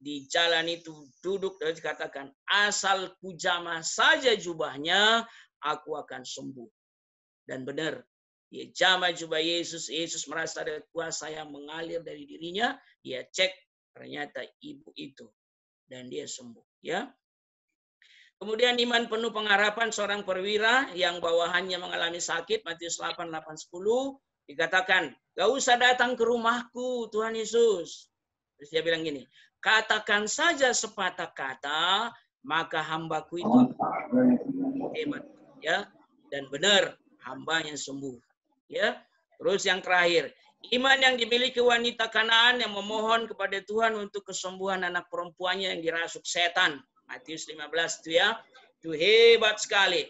di jalan itu duduk dan dikatakan, asal kujamah saja jubahnya, aku akan sembuh. Dan benar, dia jamah jubah Yesus, Yesus merasa ada kuasa yang mengalir dari dirinya, dia cek, ternyata ibu itu, dan dia sembuh. Ya. Kemudian iman penuh pengharapan seorang perwira yang bawahannya mengalami sakit, Matius 8, 8, 10, dikatakan, gak usah datang ke rumahku Tuhan Yesus. Terus dia bilang gini, katakan saja sepatah kata, maka hambaku itu hebat. Ya, dan benar, hambanya sembuh. Ya. Terus yang terakhir, iman yang dimiliki wanita Kanaan yang memohon kepada Tuhan untuk kesembuhan anak perempuannya yang dirasuk setan. Matius 15 itu ya, itu hebat sekali.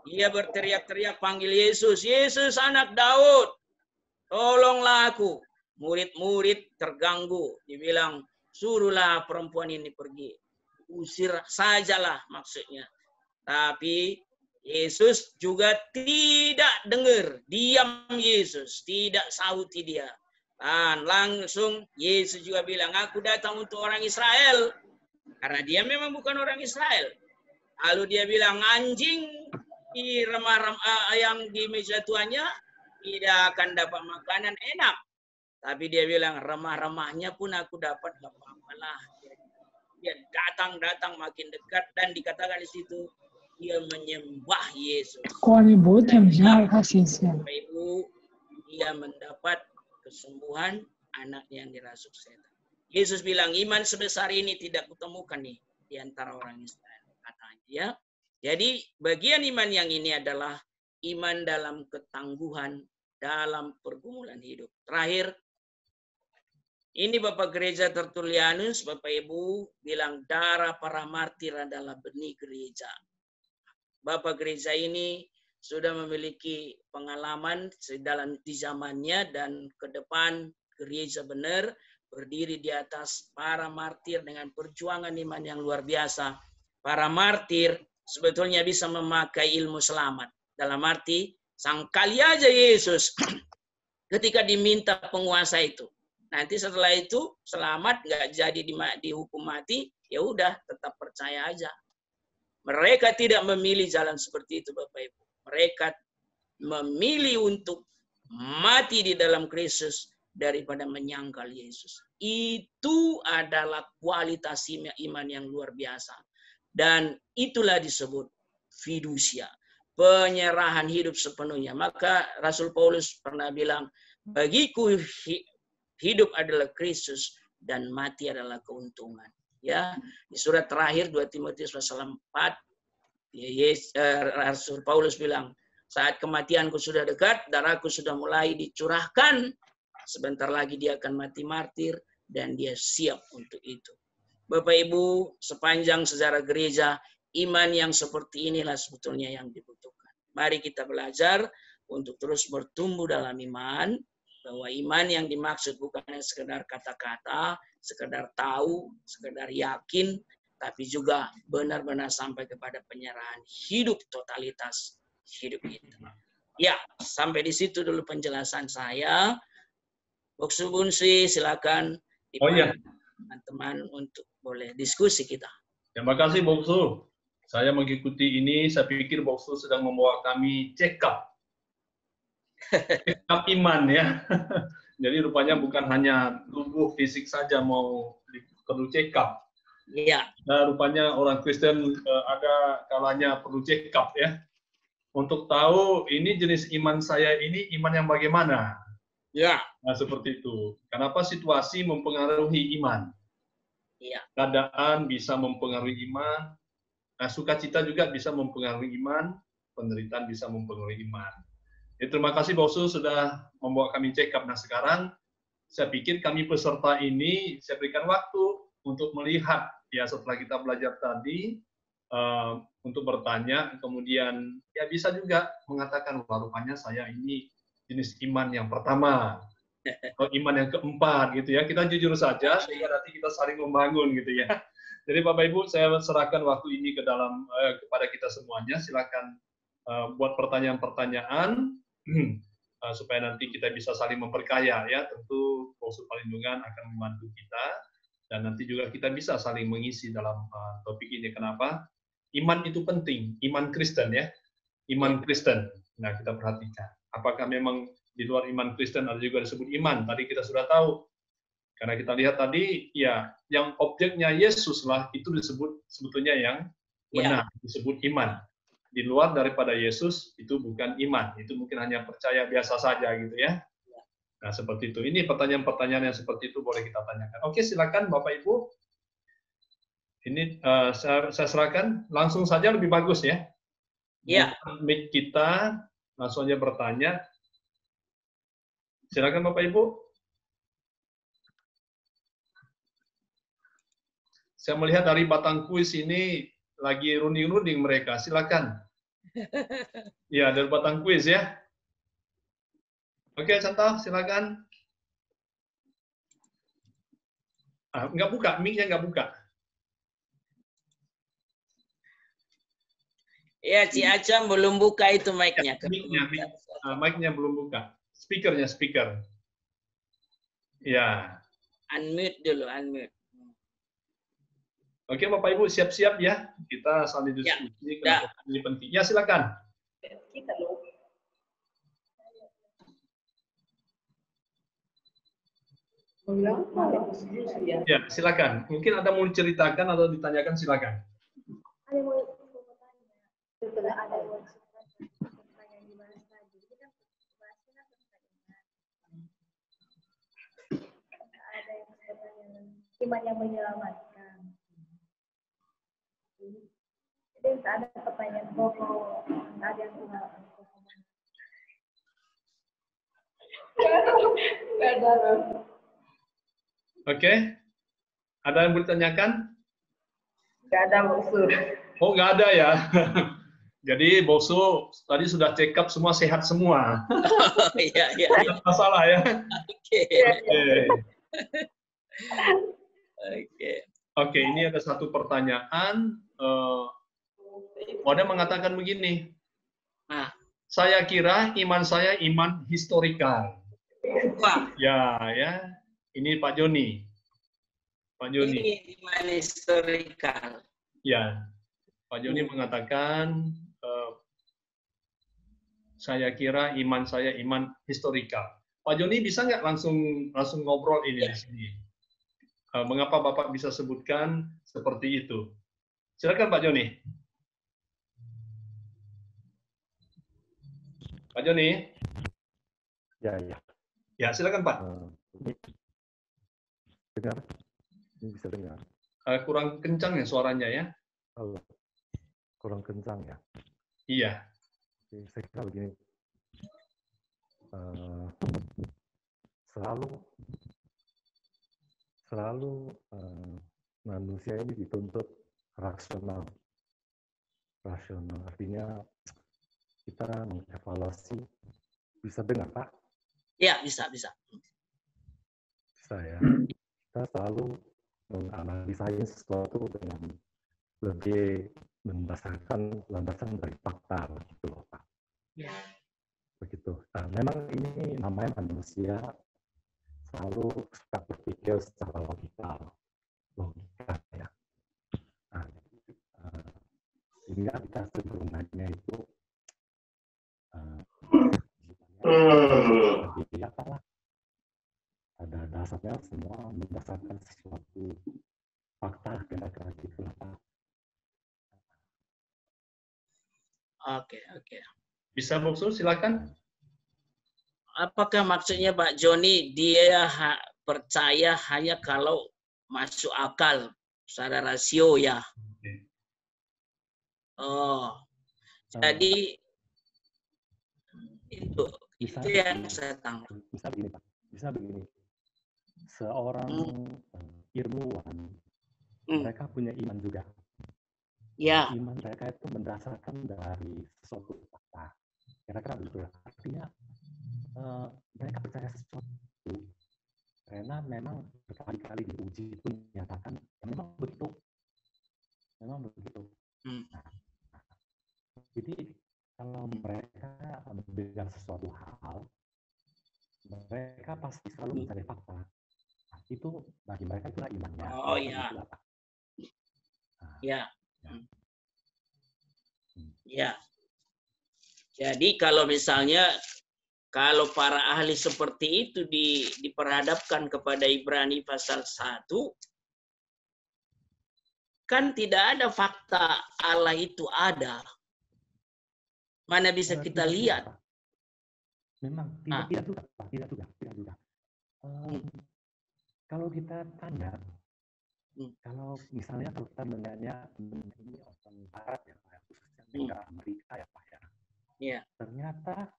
Dia berteriak-teriak panggil Yesus, Yesus anak Daud, tolonglah aku. Murid-murid terganggu, dibilang suruhlah perempuan ini pergi, usir sajalah maksudnya. Tapi Yesus juga tidak dengar, diam Yesus, tidak sauti dia. Dan langsung Yesus juga bilang, aku datang untuk orang Israel. Karena dia memang bukan orang Israel. Lalu dia bilang, anjing di remah yang di meja tuannya tidak akan dapat makanan enak. Tapi dia bilang, remah-remahnya pun aku dapat, gak apa-apa lah. Dia datang makin dekat, dan dikatakan di situ, dia menyembah Yesus. Bapak Ibu, dia mendapat kesembuhan anaknya yang dirasuk setan. Yesus bilang, iman sebesar ini tidak kutemukan nih di antara orang Israel, katanya. Ya. Jadi bagian iman yang ini adalah iman dalam ketangguhan dalam pergumulan hidup. Terakhir, ini Bapak Gereja Tertullianus, Bapak Ibu bilang darah para martir adalah benih gereja. Bapak gereja ini sudah memiliki pengalaman di zamannya, dan ke depan gereja benar berdiri di atas para martir dengan perjuangan iman yang luar biasa. Para martir sebetulnya bisa memakai ilmu selamat. Dalam arti, sangkali aja Yesus ketika diminta penguasa itu. Nanti setelah itu selamat, nggak jadi dihukum mati, ya udah tetap percaya aja. Mereka tidak memilih jalan seperti itu, Bapak Ibu. Mereka memilih untuk mati di dalam Kristus daripada menyangkal Yesus. Itu adalah kualitas iman yang luar biasa. Dan itulah disebut fidusia, penyerahan hidup sepenuhnya. Maka Rasul Paulus pernah bilang, bagiku hidup adalah Kristus dan mati adalah keuntungan. Ya, di surat terakhir 2 Timotius pasal 4, Rasul Paulus bilang, saat kematianku sudah dekat, darahku sudah mulai dicurahkan, sebentar lagi dia akan mati martir, dan dia siap untuk itu. Bapak Ibu, sepanjang sejarah gereja, iman yang seperti inilah sebetulnya yang dibutuhkan. Mari kita belajar untuk terus bertumbuh dalam iman, bahwa iman yang dimaksud bukan sekedar kata-kata, sekedar tahu, sekedar yakin, tapi juga benar-benar sampai kepada penyerahan hidup totalitas hidup kita. Ya, sampai di situ dulu penjelasan saya. Boksu Bunsi, silakan teman-teman untuk boleh diskusi kita. Terima kasih Boksu. Saya mengikuti ini, saya pikir Boksu sedang membawa kami check up iman ya. Jadi rupanya bukan hanya tubuh fisik saja perlu check up. Iya. Nah, rupanya orang Kristen ada kalanya perlu check up ya. Untuk tahu ini jenis iman saya ini iman yang bagaimana. Ya. Nah, seperti itu. Kenapa situasi mempengaruhi iman? Ya. Keadaan bisa mempengaruhi iman. Nah, sukacita juga bisa mempengaruhi iman. Penderitaan bisa mempengaruhi iman. Ya, terima kasih Boksu sudah membawa kami check up. Nah, sekarang saya pikir kami peserta ini saya berikan waktu untuk melihat ya setelah kita belajar tadi untuk bertanya, kemudian ya bisa juga mengatakan wah rupanya saya ini jenis iman yang pertama, atau iman yang keempat gitu ya. Kita jujur saja sehingga nanti kita saling membangun gitu ya. Jadi Bapak Ibu, saya serahkan waktu ini kepada kita semuanya. Silakan buat pertanyaan-pertanyaan supaya nanti kita bisa saling memperkaya ya. Tentu Boksu Palindungan akan membantu kita, dan nanti juga kita bisa saling mengisi dalam topik ini. Kenapa? Iman itu penting, iman Kristen ya. Iman Kristen. Nah, kita perhatikan. Apakah memang di luar iman Kristen ada juga disebut iman? Tadi kita sudah tahu. Karena kita lihat tadi ya yang objeknya Yesus lah itu disebut sebetulnya yang benar, disebut iman. Di luar daripada Yesus itu bukan iman, itu mungkin hanya percaya biasa saja gitu ya. Nah seperti itu. Ini pertanyaan-pertanyaan yang seperti itu boleh kita tanyakan. Oke, silakan Bapak Ibu. Ini saya serahkan langsung saja lebih bagus ya. Iya. Mic kita langsung aja bertanya. Silakan Bapak Ibu. Saya melihat dari batang kuis ini lagi runding-runding mereka. Silakan. Ya, dari batang kuis ya. Oke, contoh, silakan. Nggak buka, mic-nya nggak buka. Ya, Ci Acam belum buka itu mic-nya. Mic-nya belum buka. Speaker-nya, speaker. Ya. Unmute dulu, unmute. Oke, Bapak Ibu siap-siap ya. Kita saling diskusi kenapa ini penting. Ya, silakan. Ya, silakan. Mungkin ada mau diceritakan atau ditanyakan, silakan. Ada mau tanya, setelah ada pertanyaan dibahas tadi, ini kan bahasnya kan pertanyaan. Ada yang pertanyaan iman yang menyelamatkan. Jadi ada pertanyaan pokok, ada yang Oke. Ada yang mau ditanyakan? nggak ada musuh. Oh, nggak ada ya. Jadi Bosu tadi sudah check up semua sehat semua. Iya, iya. Tidak masalah ya. Oke. Oke. Oke, ini ada satu pertanyaan. Wadah mengatakan begini. Nah, Saya kira iman saya iman historikal. Pak, Ya. Ini Pak Joni. Pak Joni. ini iman historikal. Ya. Pak Joni mengatakan saya kira iman saya iman historikal. Pak Joni bisa nggak langsung ngobrol ini di sini? Mengapa Bapak bisa sebutkan seperti itu? Silakan Pak Joni. Pak Joni. Ya. Ya, silakan Pak. Dengar? Ini bisa dengar? Kurang kencang ya suaranya ya? Oh, kurang kencang ya? Iya. Saya kira begini. Selalu manusia ini dituntut rasional. Rasional artinya kita mengevaluasi. Bisa dengar Pak? Ya, bisa. Bisa ya. Kita selalu menganalisa sesuatu dengan lebih berdasarkan landasan dari fakta, gitu loh Pak. Ya. Begitu. Nah, memang ini namanya manusia selalu suka berpikir secara logika ya. Nah, sehingga kita sebenarnya itu apalah, pada dasarnya semua berdasarkan sesuatu fakta kira-kira gitu lah Pak. Oke. Bisa Boksu, silakan. Apakah maksudnya Pak Joni dia percaya hanya kalau masuk akal secara rasio ya? Oh, jadi itu yang saya tangkap. Bisa begini Pak. Bisa begini. Seorang ilmuwan, mereka punya iman juga. Ya. Iman mereka itu mendasarkan dari sesuatu fakta. Kira-kira begitu. Artinya mereka percaya sesuatu karena memang berkali-kali diuji pun menyatakan memang begitu. Nah, jadi kalau mereka mendengar sesuatu hal, mereka pasti selalu mencari fakta. Nah, itu bagi mereka itulah imannya. Oh iya. Ya. Jadi kalau misalnya kalau para ahli seperti itu diperhadapkan kepada Ibrani pasal 1, kan tidak ada fakta Allah itu ada. Mana bisa kita lihat? Memang tidak juga. Kalau kita tanya, kalau misalnya kalau kita menanya ini orang Barat ya, khususnya negara Amerika ya Pak ya. Yeah. Ternyata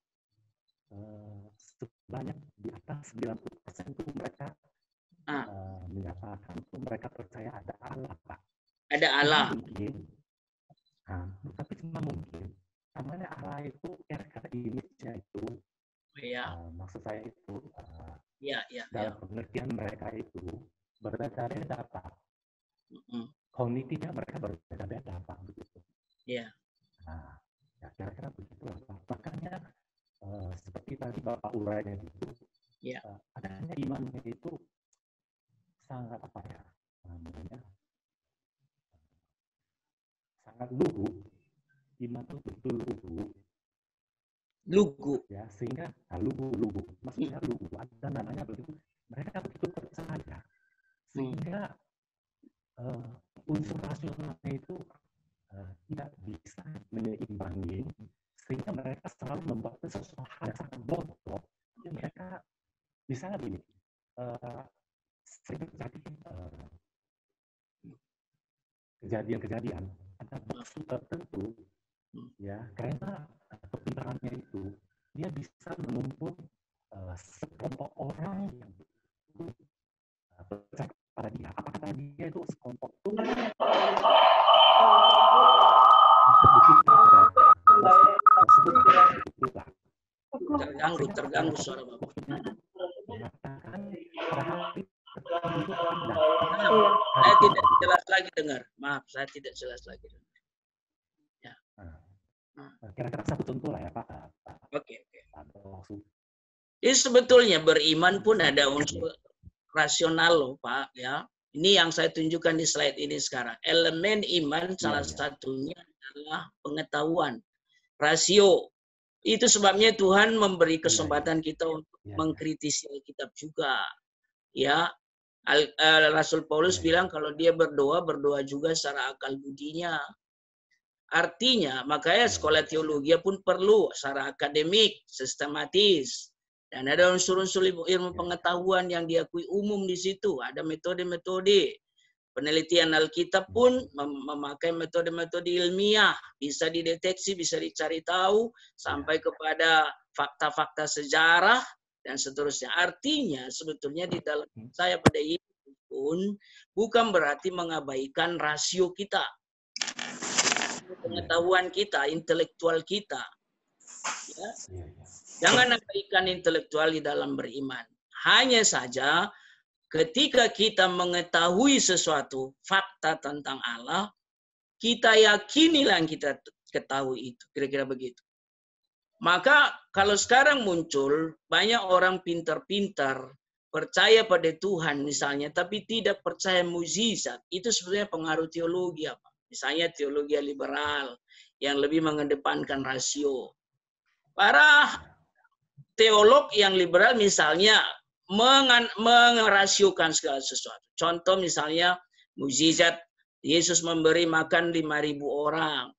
sebanyak di atas 90% itu mereka menyatakan itu mereka percaya ada Allah Pak. Ada Allah. Tapi cuma mungkin namanya Allah itu kira-kira image-nya itu. Maksud saya itu dalam pengertian mereka itu berbeda-beda Pak. Kognitifnya mereka berbeda-beda Pak begitu. Iya. Nah, ya kira-kira begitu Pak. Makanya seperti tadi Bapak uraikan itu, adanya imannya itu sangat apa ya namanya, sangat lugu. Iman itu betul lugu. Ya sehingga lugu. Maksudnya lugu. Ada namanya begitu. mereka begitu percaya sehingga unsur rasionalnya itu tidak bisa menyeimbangi, sehingga mereka selalu membuat sesuatu hal yang sangat bodoh. Jadi mereka misalnya begini, sering terjadi kejadian-kejadian ada maksud tertentu, ya, karena kepintarannya itu dia bisa menumpuk sekelompok orang yang percaya pada dia. Apakah dia itu sekelompok itu terganggu suara Bapak. Saya tidak jelas lagi dengar. Maaf, saya tidak jelas lagi dengar. Ya. Kira-kira satu contoh lah ya Pak. Oke. Jadi sebetulnya beriman pun ada unsur rasional loh Pak, ya. Ini yang saya tunjukkan di slide ini sekarang. Elemen iman salah satunya adalah pengetahuan, rasio. Itu sebabnya Tuhan memberi kesempatan kita untuk mengkritisi Alkitab juga. Ya, Rasul Paulus bilang kalau dia berdoa juga secara akal budinya. Artinya, makanya sekolah teologi pun perlu secara akademik, sistematis. Dan ada unsur-unsur ilmu pengetahuan yang diakui umum di situ. Ada metode-metode. Penelitian Alkitab pun memakai metode-metode ilmiah. Bisa dideteksi, bisa dicari tahu, sampai kepada fakta-fakta sejarah, dan seterusnya. Artinya, sebetulnya di dalam saya pada itu pun bukan berarti mengabaikan rasio kita. Pengetahuan kita, intelektual kita. Ya. Jangan abaikan intelektual di dalam beriman. Hanya saja ketika kita mengetahui sesuatu fakta tentang Allah, kita yakinilah yang kita ketahui itu. Kira-kira begitu. Maka kalau sekarang muncul banyak orang pintar-pintar percaya pada Tuhan misalnya, tapi tidak percaya mukjizat, itu sebenarnya pengaruh teologi apa? Misalnya teologi liberal yang lebih mengedepankan rasio. Para teolog yang liberal misalnya mengerasiokan segala sesuatu. Contoh misalnya mukjizat Yesus memberi makan 5.000 orang.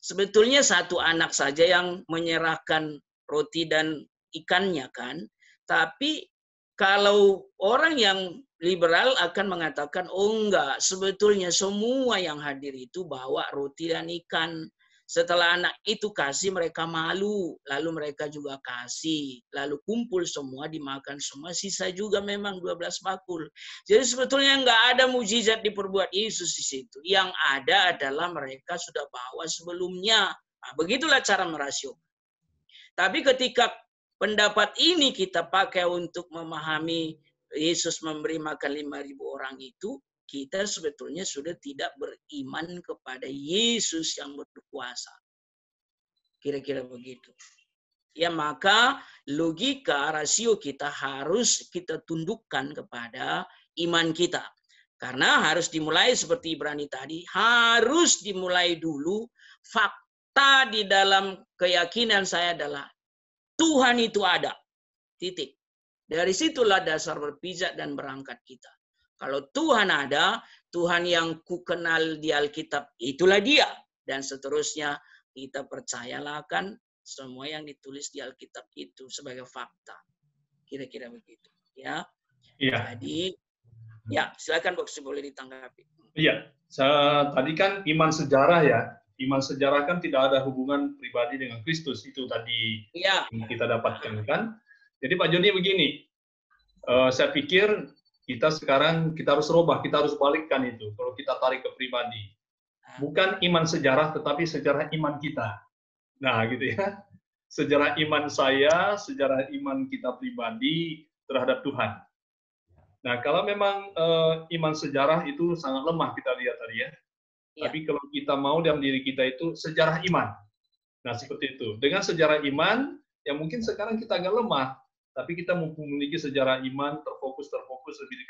Sebetulnya satu anak saja yang menyerahkan roti dan ikannya kan. Tapi kalau orang yang liberal akan mengatakan, oh enggak, sebetulnya semua yang hadir itu bawa roti dan ikan. Setelah anak itu kasih, mereka malu. Lalu mereka juga kasih. Lalu kumpul semua, dimakan semua. Sisa juga memang 12 bakul. Jadi sebetulnya nggak ada mukjizat diperbuat Yesus di situ. Yang ada adalah mereka sudah bawa sebelumnya. Nah, begitulah cara merasio. Tapi ketika pendapat ini kita pakai untuk memahami Yesus memberi makan 5.000 orang itu, kita sebetulnya sudah tidak beriman kepada Yesus yang berkuasa. Kira-kira begitu. Ya, maka logika rasio kita harus kita tundukkan kepada iman kita. Karena harus dimulai seperti Ibrani tadi, harus dimulai dulu fakta di dalam keyakinan saya adalah Tuhan itu ada. Titik. Dari situlah dasar berpijak dan berangkat kita. Kalau Tuhan ada, Tuhan yang ku kenal di Alkitab, itulah dia. Dan seterusnya, kita percayalah akan semua yang ditulis di Alkitab itu sebagai fakta. Kira-kira begitu. Ya. Iya. Jadi, ya silakan Boksi, boleh ditanggapi. Iya, tadi kan iman sejarah ya. Iman sejarah kan tidak ada hubungan pribadi dengan Kristus. Itu tadi yang kita dapatkan kan. Jadi Pak Joni begini, saya pikir kita sekarang kita harus rubah, kita harus balikkan itu. Kalau kita tarik ke pribadi, bukan iman sejarah, tetapi sejarah iman kita. Nah, gitu ya. Sejarah iman saya, sejarah iman kita pribadi terhadap Tuhan. Nah, kalau memang iman sejarah itu sangat lemah kita lihat tadi ya. Tapi kalau kita mau dalam diri kita itu sejarah iman. Nah, seperti itu. Dengan sejarah iman, yang mungkin sekarang kita agak lemah, tapi kita memiliki sejarah iman terfokus lebih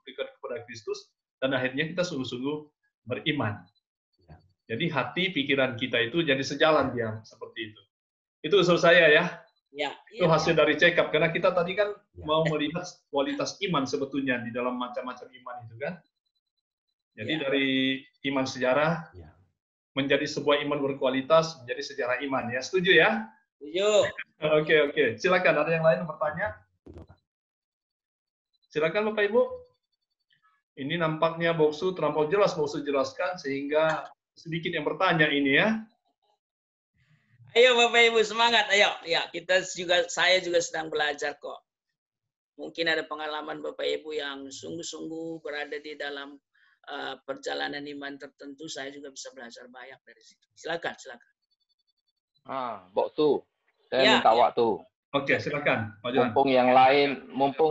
dekat kepada Kristus, dan akhirnya kita sungguh-sungguh beriman. Jadi hati pikiran kita itu jadi sejalan dia seperti itu. Itu usul saya ya. Ya, itu hasil dari check up, karena kita tadi kan mau melihat kualitas iman sebetulnya di dalam macam-macam iman itu kan. Jadi dari iman sejarah menjadi sebuah iman berkualitas, menjadi sejarah iman ya. Setuju ya? Setuju. Oke. Silakan, ada yang lain bertanya? Silakan Bapak Ibu. Ini nampaknya Boksu terlampau jelas Boksu jelaskan sehingga sedikit yang bertanya ini ya. Ayo Bapak Ibu semangat, ayo. Ya, saya juga sedang belajar kok. Mungkin ada pengalaman Bapak Ibu yang sungguh-sungguh berada di dalam perjalanan iman tertentu, saya juga bisa belajar banyak dari situ. Silakan. Boksu, saya minta waktu. Oke, silakan. Mumpung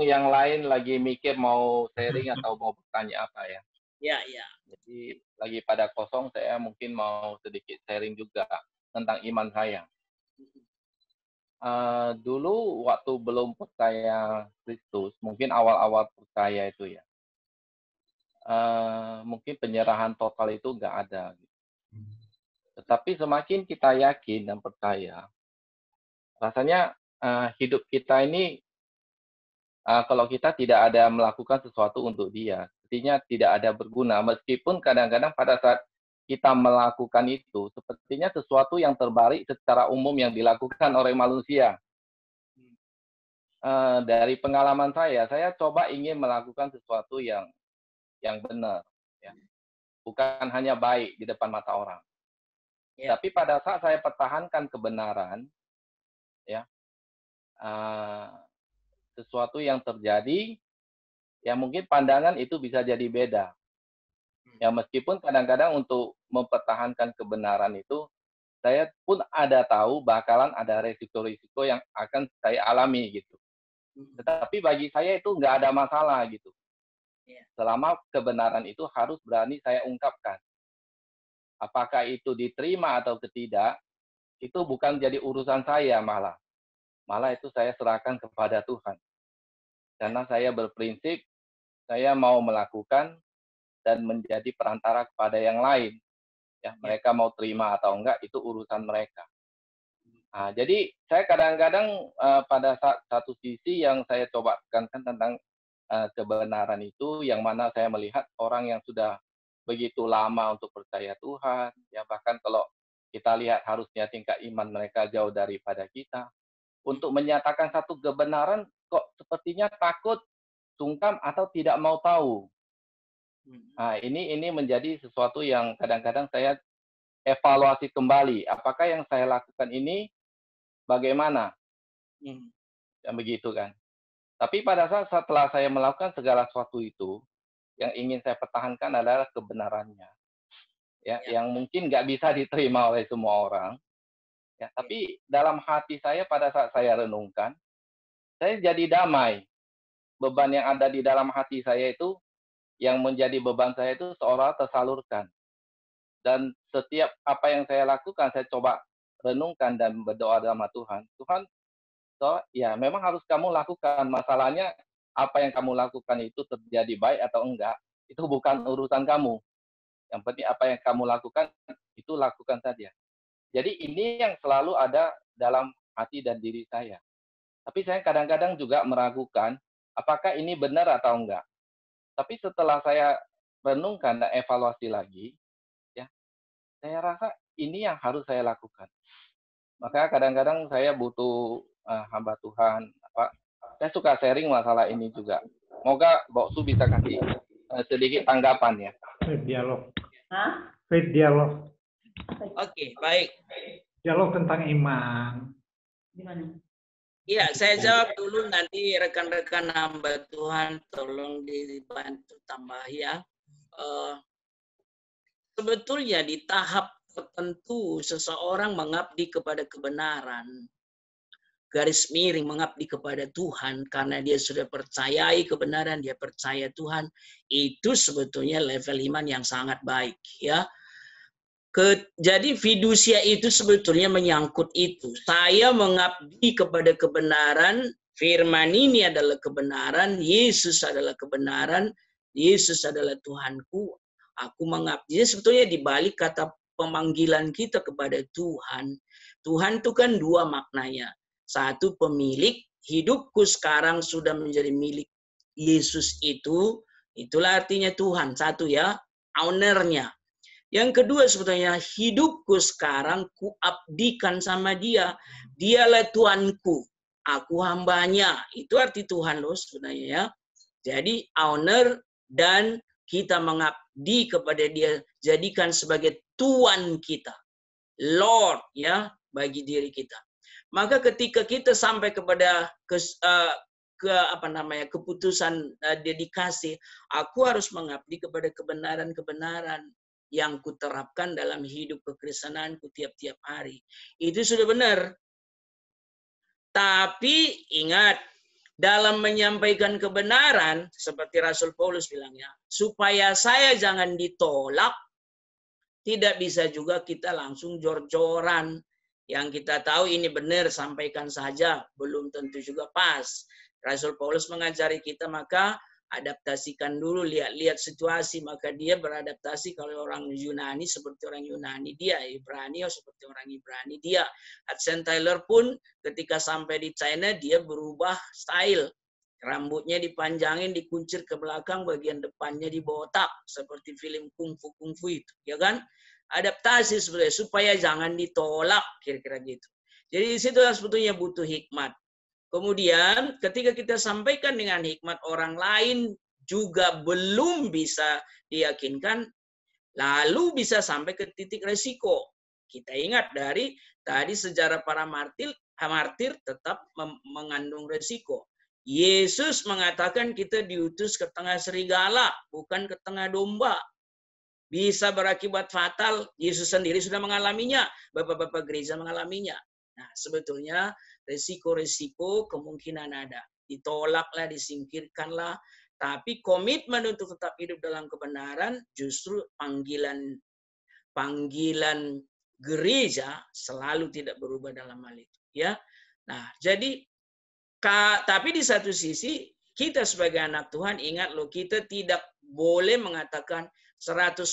yang lain lagi mikir mau sharing atau mau bertanya apa ya. Ya. Jadi lagi pada kosong, saya mungkin mau sedikit sharing juga tentang iman saya. Dulu waktu belum percaya Kristus, mungkin awal-awal percaya itu ya, mungkin penyerahan total itu nggak ada. Tetapi semakin kita yakin dan percaya, rasanya hidup kita ini, kalau kita tidak ada melakukan sesuatu untuk Dia, sepertinya tidak ada berguna. Meskipun kadang-kadang pada saat kita melakukan itu, sepertinya sesuatu yang terbaik secara umum yang dilakukan oleh manusia. Dari pengalaman saya coba ingin melakukan sesuatu yang benar, ya. Bukan hanya baik di depan mata orang. Ya. Tapi pada saat saya pertahankan kebenaran, ya, sesuatu yang terjadi, ya mungkin pandangan itu bisa jadi beda. Ya meskipun kadang-kadang untuk mempertahankan kebenaran itu, saya pun ada tahu bakalan ada risiko-risiko yang akan saya alami gitu. Tetapi bagi saya itu nggak ada masalah gitu. Selama kebenaran itu harus berani saya ungkapkan. Apakah itu diterima atau tidak, itu bukan jadi urusan saya malah. Malah itu saya serahkan kepada Tuhan. Karena saya berprinsip, saya mau melakukan dan menjadi perantara kepada yang lain. Ya, mereka mau terima atau enggak, itu urusan mereka. Nah, jadi saya kadang-kadang pada satu sisi yang saya coba tekankan tentang kebenaran itu, yang mana saya melihat orang yang sudah begitu lama untuk percaya Tuhan, ya bahkan kalau kita lihat harusnya tingkat iman mereka jauh daripada kita, untuk menyatakan satu kebenaran kok sepertinya takut, sungkan atau tidak mau tahu. Nah, ini menjadi sesuatu yang kadang-kadang saya evaluasi kembali. Apakah yang saya lakukan ini bagaimana? Ya begitu kan. Tapi pada saat setelah saya melakukan segala sesuatu itu, yang ingin saya pertahankan adalah kebenarannya. Ya. Yang mungkin nggak bisa diterima oleh semua orang. Ya, tapi dalam hati saya pada saat saya renungkan, saya jadi damai. Beban yang ada di dalam hati saya itu, yang menjadi beban saya itu seolah tersalurkan. Dan setiap apa yang saya lakukan, saya coba renungkan dan berdoa sama Tuhan. Tuhan, ya memang harus kamu lakukan. Masalahnya, apa yang kamu lakukan itu terjadi baik atau enggak, itu bukan urusan kamu. Yang penting apa yang kamu lakukan, itu lakukan saja. Jadi ini yang selalu ada dalam hati dan diri saya. Tapi saya kadang-kadang juga meragukan, apakah ini benar atau enggak. Tapi setelah saya renungkan dan evaluasi lagi, ya, saya rasa ini yang harus saya lakukan. Maka kadang-kadang saya butuh hamba Tuhan. Saya suka sharing masalah ini juga. Semoga Boksu bisa kasih sedikit tanggapan ya. Dialog. Faith dialog. Oke, baik. Dialog tentang iman. Gimana? Iya, saya jawab dulu, nanti rekan-rekan hamba Tuhan tolong dibantu tambah ya. Sebetulnya di tahap tertentu seseorang mengabdi kepada kebenaran, garis miring mengabdi kepada Tuhan karena dia sudah percayai kebenaran, dia percaya Tuhan, itu sebetulnya level iman yang sangat baik ya. Jadi fidusia itu sebetulnya menyangkut itu. Saya mengabdi kepada kebenaran, firman ini adalah kebenaran, Yesus adalah kebenaran, Yesus adalah Tuhanku, aku mengabdi. Jadi sebetulnya di balik kata pemanggilan kita kepada Tuhan, Tuhan itu kan dua maknanya. Satu, pemilik, hidupku sekarang sudah menjadi milik Yesus itulah artinya Tuhan. Satu ya, ownernya. Yang kedua sebetulnya, hidupku sekarang kuabdikan sama dia. Dialah Tuanku, aku hambanya. Itu arti Tuhan loh sebenarnya ya. Jadi owner dan kita mengabdi kepada dia, jadikan sebagai Tuan kita, Lord ya, bagi diri kita. Maka ketika kita sampai kepada keputusan dedikasi, aku harus mengabdi kepada kebenaran-kebenaran yang kuterapkan dalam hidup kekristenanku tiap-tiap hari. Itu sudah benar. Tapi ingat, dalam menyampaikan kebenaran, seperti Rasul Paulus bilangnya, supaya saya jangan ditolak, tidak bisa juga kita langsung jor-joran. Yang kita tahu ini benar, sampaikan saja, belum tentu juga pas. Rasul Paulus mengajari kita, maka adaptasikan dulu, lihat-lihat situasi, maka dia beradaptasi. Kalau orang Yunani seperti orang Yunani dia, Ibrani seperti orang Ibrani dia. Hudson Taylor pun ketika sampai di China dia berubah style, rambutnya dipanjangin, dikuncir ke belakang, bagian depannya dibotak seperti film kungfu itu, ya kan? Adaptasi sebenarnya supaya jangan ditolak, kira-kira gitu. Jadi di situ sebetulnya butuh hikmat. Kemudian ketika kita sampaikan dengan hikmat, orang lain juga belum bisa diyakinkan, lalu bisa sampai ke titik resiko. Kita ingat dari tadi sejarah para martir tetap mengandung resiko. Yesus mengatakan kita diutus ke tengah serigala, bukan ke tengah domba. Bisa berakibat fatal, Yesus sendiri sudah mengalaminya, bapak-bapak gereja mengalaminya. Nah, sebetulnya resiko-resiko kemungkinan ada. Ditolaklah, disingkirkanlah, tapi komitmen untuk tetap hidup dalam kebenaran justru panggilan gereja selalu tidak berubah dalam hal itu, ya. Nah, jadi tapi di satu sisi kita sebagai anak Tuhan, ingat loh, kita tidak boleh mengatakan 100%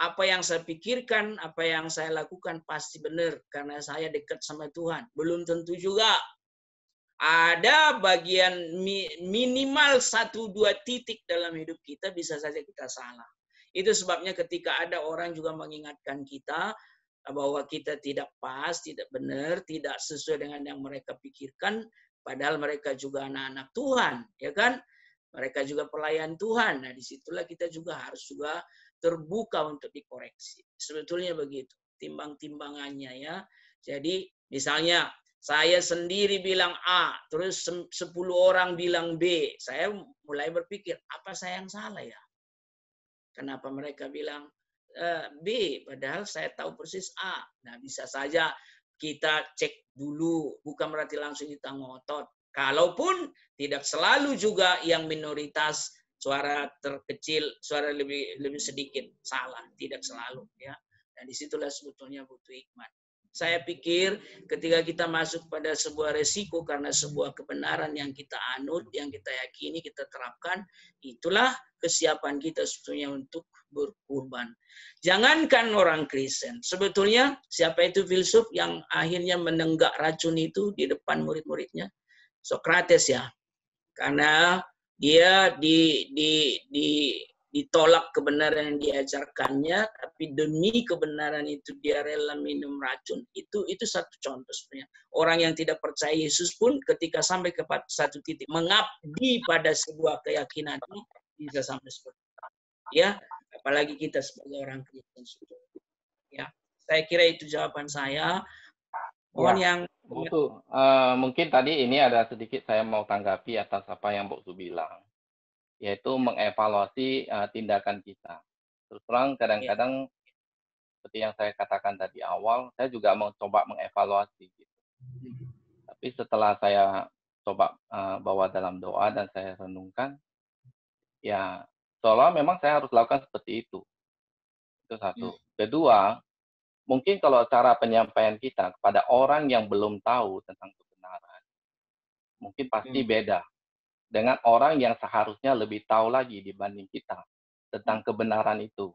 apa yang saya pikirkan, apa yang saya lakukan pasti benar karena saya dekat sama Tuhan. Belum tentu juga. Ada bagian minimal 1-2 titik dalam hidup kita bisa saja kita salah. Itu sebabnya ketika ada orang juga mengingatkan kita bahwa kita tidak pas, tidak benar, tidak sesuai dengan yang mereka pikirkan, padahal mereka juga anak-anak Tuhan, ya kan? Mereka juga pelayan Tuhan. Nah, disitulah kita juga harus juga terbuka untuk dikoreksi. Sebetulnya begitu, timbang-timbangannya ya. Jadi misalnya saya sendiri bilang A, terus 10 orang bilang B. Saya mulai berpikir, apa saya yang salah ya? Kenapa mereka bilang B, padahal saya tahu persis A. Nah, bisa saja kita cek dulu, bukan berarti langsung kita ngotot. Kalaupun tidak selalu juga yang minoritas, suara terkecil, suara lebih sedikit salah, tidak selalu ya. Dan disitulah sebetulnya butuh hikmat. Saya pikir ketika kita masuk pada sebuah resiko karena sebuah kebenaran yang kita anut, yang kita yakini, kita terapkan, itulah kesiapan kita sebetulnya untuk berkorban. Jangankan orang Kristen, sebetulnya siapa itu filsuf yang akhirnya menenggak racun itu di depan murid-muridnya? Sokrates ya. Karena dia ditolak kebenaran yang diajarkannya, tapi demi kebenaran itu dia rela minum racun. Itu satu contoh sebenarnya. Orang yang tidak percaya Yesus pun ketika sampai ke satu titik mengabdi pada sebuah keyakinan bisa sampai seperti itu. Ya, apalagi kita sebagai orang Kristen. Ya, saya kira itu jawaban saya. Mohon ya, yang itu mungkin tadi ini ada sedikit saya mau tanggapi atas apa yang Bu Su bilang, yaitu mengevaluasi tindakan kita. Terus terang kadang-kadang seperti yang saya katakan tadi awal, saya juga mau coba mengevaluasi. Gitu. Tapi setelah saya coba bawa dalam doa dan saya renungkan, ya seolah memang saya harus lakukan seperti itu. Itu satu. Kedua, mungkin kalau cara penyampaian kita kepada orang yang belum tahu tentang kebenaran, mungkin pasti beda dengan orang yang seharusnya lebih tahu lagi dibanding kita tentang kebenaran itu.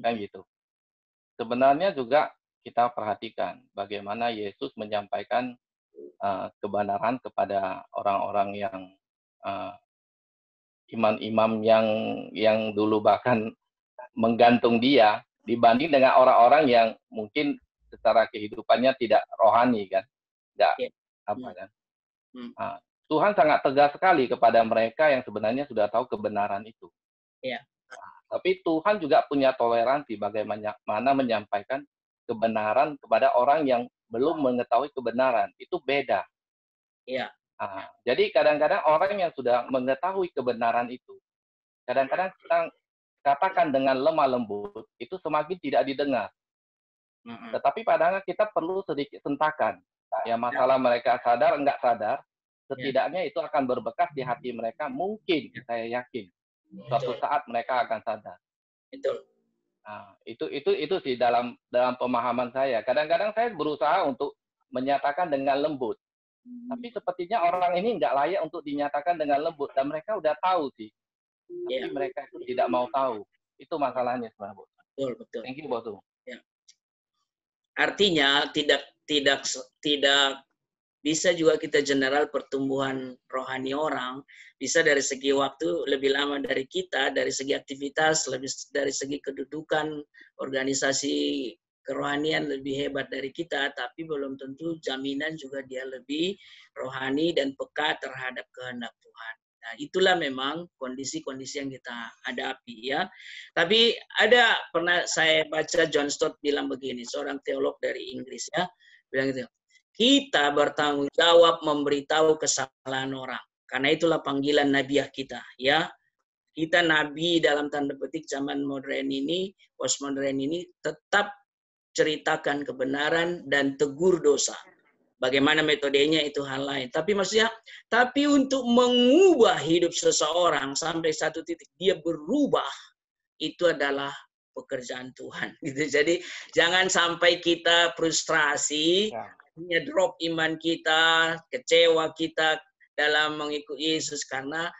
Kan gitu. Sebenarnya juga kita perhatikan bagaimana Yesus menyampaikan kebenaran kepada orang-orang yang imam-imam yang dulu bahkan menggantung dia, dibanding dengan orang-orang yang mungkin secara kehidupannya tidak rohani kan, nggak apa kan. Tuhan sangat tegas sekali kepada mereka yang sebenarnya sudah tahu kebenaran itu. Tapi Tuhan juga punya toleransi bagaimana menyampaikan kebenaran kepada orang yang belum mengetahui kebenaran. Itu beda. Jadi kadang-kadang orang yang sudah mengetahui kebenaran itu, kadang-kadang kita katakan dengan lemah lembut, itu semakin tidak didengar. Tetapi padahal kita perlu sedikit sentakan. Ya, masalah mereka sadar enggak sadar, setidaknya itu akan berbekas di hati mereka. Mungkin saya yakin suatu saat mereka akan sadar. Betul. Nah, itu sih dalam pemahaman saya. Kadang-kadang saya berusaha untuk menyatakan dengan lembut. Tapi sepertinya orang ini enggak layak untuk dinyatakan dengan lembut, dan mereka udah tahu sih. Tapi mereka itu tidak mau tahu. Itu masalahnya sebenarnya, Bu. Betul. Thank you, Bosu. Artinya tidak bisa juga kita general pertumbuhan rohani orang, bisa dari segi waktu lebih lama dari kita, dari segi aktivitas, dari segi kedudukan organisasi kerohanian lebih hebat dari kita, tapi belum tentu jaminan juga dia lebih rohani dan peka terhadap kehendak Tuhan. Nah, itulah memang kondisi-kondisi yang kita hadapi ya. Tapi pernah saya baca John Stott bilang begini, seorang teolog dari Inggris ya, bilang gitu. Kita bertanggung jawab memberitahu kesalahan orang. Karena itulah panggilan nabiah kita ya. Kita nabi dalam tanda petik zaman modern ini, postmodern ini, tetap ceritakan kebenaran dan tegur dosa. Bagaimana metodenya itu hal lain. Tapi maksudnya, tapi untuk mengubah hidup seseorang sampai satu titik dia berubah, itu adalah pekerjaan Tuhan. Gitu. Jadi jangan sampai kita frustrasi, drop iman kita, kecewa kita dalam mengikuti Yesus karena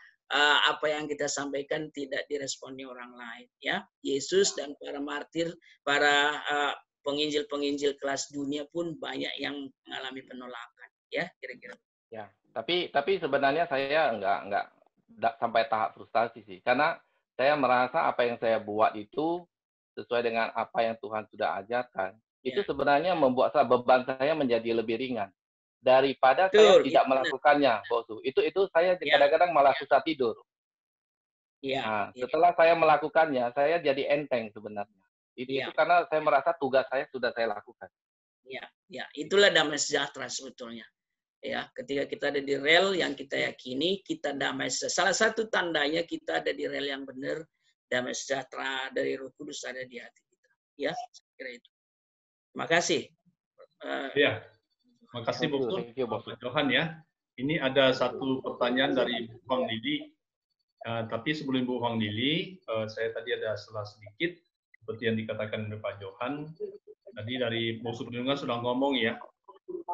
apa yang kita sampaikan tidak diresponi orang lain. Ya, Yesus dan para martir, para penginjil-penginjil kelas dunia pun banyak yang mengalami penolakan, ya kira-kira. Ya, tapi sebenarnya saya enggak sampai tahap frustasi sih, karena saya merasa apa yang saya buat itu sesuai dengan apa yang Tuhan sudah ajarkan. Itu sebenarnya membuat beban saya menjadi lebih ringan daripada saya tidak melakukannya, Bosu. Itu saya kadang-kadang malah susah tidur. Setelah saya melakukannya, saya jadi enteng sebenarnya. Itu karena saya merasa tugas saya sudah saya lakukan. Ya, itulah damai sejahtera sebetulnya. Ya, ketika kita ada di rel yang kita yakini, kita damai sejahtera. Salah satu tandanya kita ada di rel yang benar, damai sejahtera dari Roh Kudus ada di hati kita. Ya, kira itu. Terima kasih. Ya, terima kasih Bapak Johan ya. Ini ada satu pertanyaan dari Bu Huang Lili. Tapi sebelum Bu Huang Lili, saya tadi ada salah sedikit. Seperti yang dikatakan oleh Pak Johan, tadi dari Bosu Perlindungan sudah ngomong ya,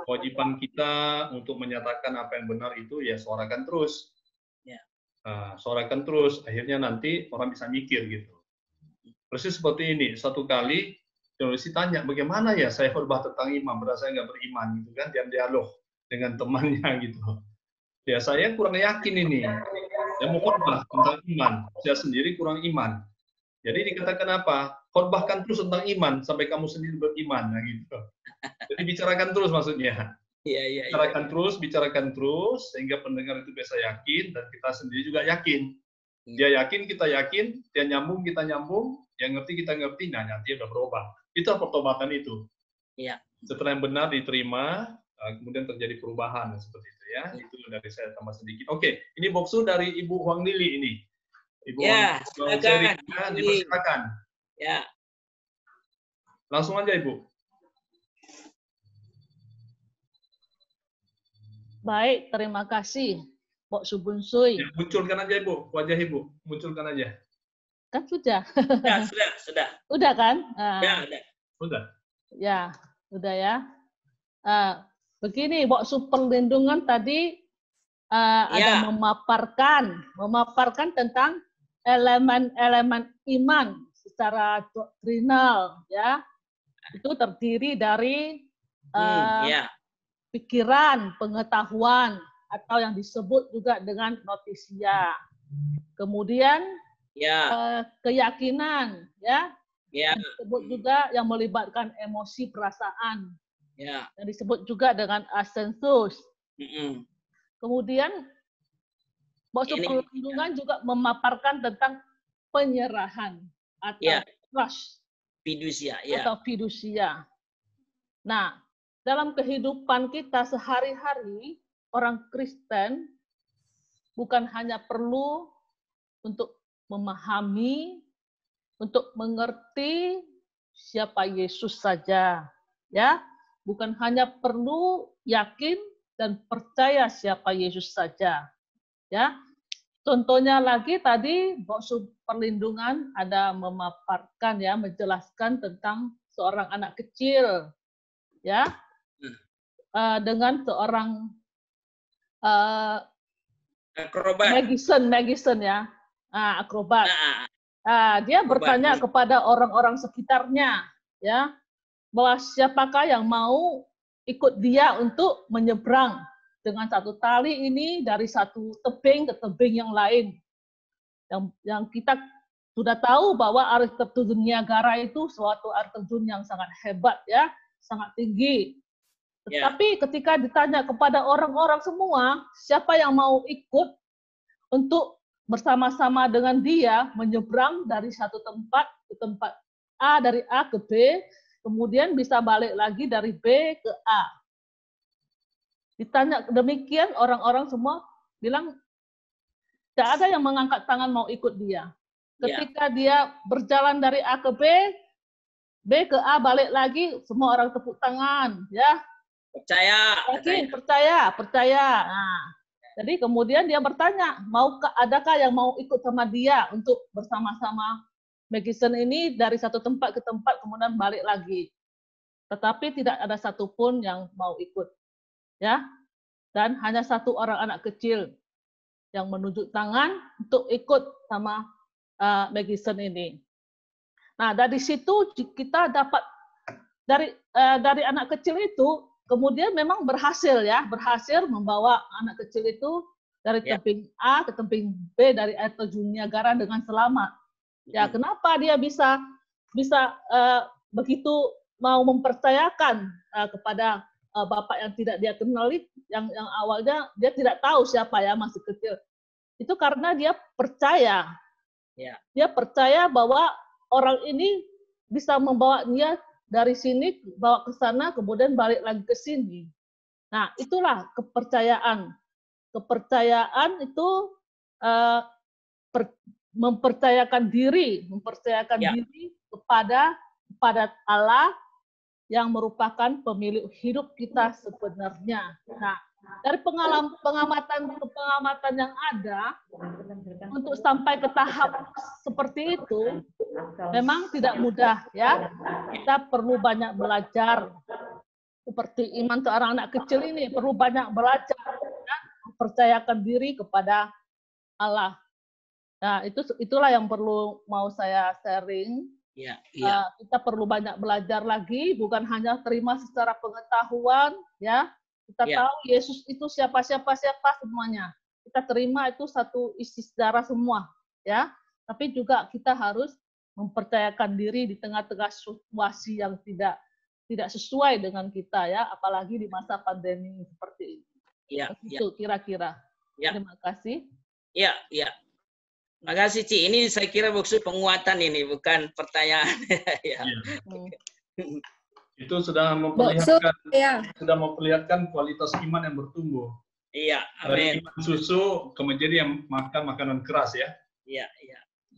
kewajiban kita untuk menyatakan apa yang benar itu ya suarakan terus. Suarakan terus, akhirnya nanti orang bisa mikir gitu. Persis seperti ini, satu kali Johnny tanya, bagaimana ya saya khotbah tentang iman, padahal saya nggak beriman gitu kan, dia dialog dengan temannya gitu. Ya saya kurang yakin ini, saya mau khotbah tentang iman, saya sendiri kurang iman. Jadi dikatakan apa? Khotbahkan terus tentang iman sampai kamu sendiri beriman, nah gitu. Jadi bicarakan terus maksudnya. Bicarakan terus sehingga pendengar itu bisa yakin dan kita sendiri juga yakin. Dia yakin, kita yakin, dia nyambung, kita nyambung, yang ngerti kita ngerti, nah nanti udah berubah. Itu pertobatan itu. Setelah yang benar diterima, kemudian terjadi perubahan seperti itu ya. Itu dari saya tambah sedikit. Oke, ini Boksu dari Ibu Huang Lili ini. Ibu silakan. Dipersilakan. Ya. Langsung aja Ibu. Baik, terima kasih, Pok Subunsui. Ya, munculkan aja Ibu, wajah Ibu, munculkan aja. Kan sudah. Sudah. Udah kan? Udah. Ya, udah ya. Begini, Pok Superlindungan tadi ada memaparkan tentang elemen-elemen iman secara doktrinal, ya. Itu terdiri dari pikiran, pengetahuan, atau yang disebut juga dengan notisia. Kemudian keyakinan, ya, yang disebut juga yang melibatkan emosi, perasaan, yang disebut juga dengan asensus. Kemudian maksud perlindungan juga memaparkan tentang penyerahan atau trust, fidusia, atau fidusia. Nah, dalam kehidupan kita sehari-hari, orang Kristen bukan hanya perlu untuk memahami, untuk mengerti siapa Yesus saja, ya, bukan hanya perlu yakin dan percaya siapa Yesus saja, ya. Contohnya lagi tadi maksud perlindungan ada memaparkan, ya, menjelaskan tentang seorang anak kecil, ya, dengan seorang magician, ya, akrobat. Dia bertanya kepada orang-orang sekitarnya, ya, bahwa siapakah yang mau ikut dia untuk menyeberang dengan satu tali ini dari satu tebing ke tebing yang lain. Yang kita sudah tahu bahwa air terjun Niagara itu suatu air terjun yang sangat hebat, ya, sangat tinggi. Tetapi ketika ditanya kepada orang-orang semua, siapa yang mau ikut untuk bersama-sama dengan dia menyeberang dari satu tempat ke tempat A, dari A ke B, kemudian bisa balik lagi dari B ke A. Ditanya demikian, orang-orang semua bilang tidak ada yang mengangkat tangan mau ikut dia. Ketika dia berjalan dari A ke B, B ke A balik lagi, semua orang tepuk tangan, ya. Percaya. Nah, jadi kemudian dia bertanya, adakah yang mau ikut sama dia untuk bersama-sama magician ini dari satu tempat ke tempat kemudian balik lagi. Tetapi tidak ada satupun yang mau ikut, ya. Dan hanya satu orang anak kecil yang menunjuk tangan untuk ikut sama magician ini. Nah, dari situ kita dapat dari anak kecil itu kemudian memang berhasil membawa anak kecil itu dari tebing A ke tebing B dari air terjun Niagara dengan selamat. Ya, kenapa dia bisa begitu mau mempercayakan kepada bapak yang tidak dia kenali, yang awalnya dia tidak tahu siapa, ya, masih kecil. Itu karena dia percaya. Dia percaya bahwa orang ini bisa membawa dia dari sini, bawa ke sana, kemudian balik lagi ke sini. Nah, itulah kepercayaan. Kepercayaan itu mempercayakan diri kepada Allah yang merupakan pemilik hidup kita sebenarnya. Nah, dari pengamatan yang ada, untuk sampai ke tahap seperti itu memang tidak mudah, ya. Kita perlu banyak belajar. Seperti iman seorang anak kecil ini perlu banyak belajar, ya, mempercayakan diri kepada Allah. Nah, itulah yang perlu mau saya sharing. Kita perlu banyak belajar lagi, bukan hanya terima secara pengetahuan, ya. Kita tahu Yesus itu siapa semuanya. Kita terima itu satu isi sejarah semua, ya. Tapi juga kita harus mempercayakan diri di tengah-tengah situasi yang tidak sesuai dengan kita, ya, apalagi di masa pandemi seperti ini. Itu kira-kira. Terima kasih. Terima kasih, Ci. Ini saya kira maksud penguatan ini, bukan pertanyaan. Itu sudah memperlihatkan kualitas iman yang bertumbuh. Dari iman susu ke menjadi yang makan makanan keras, ya.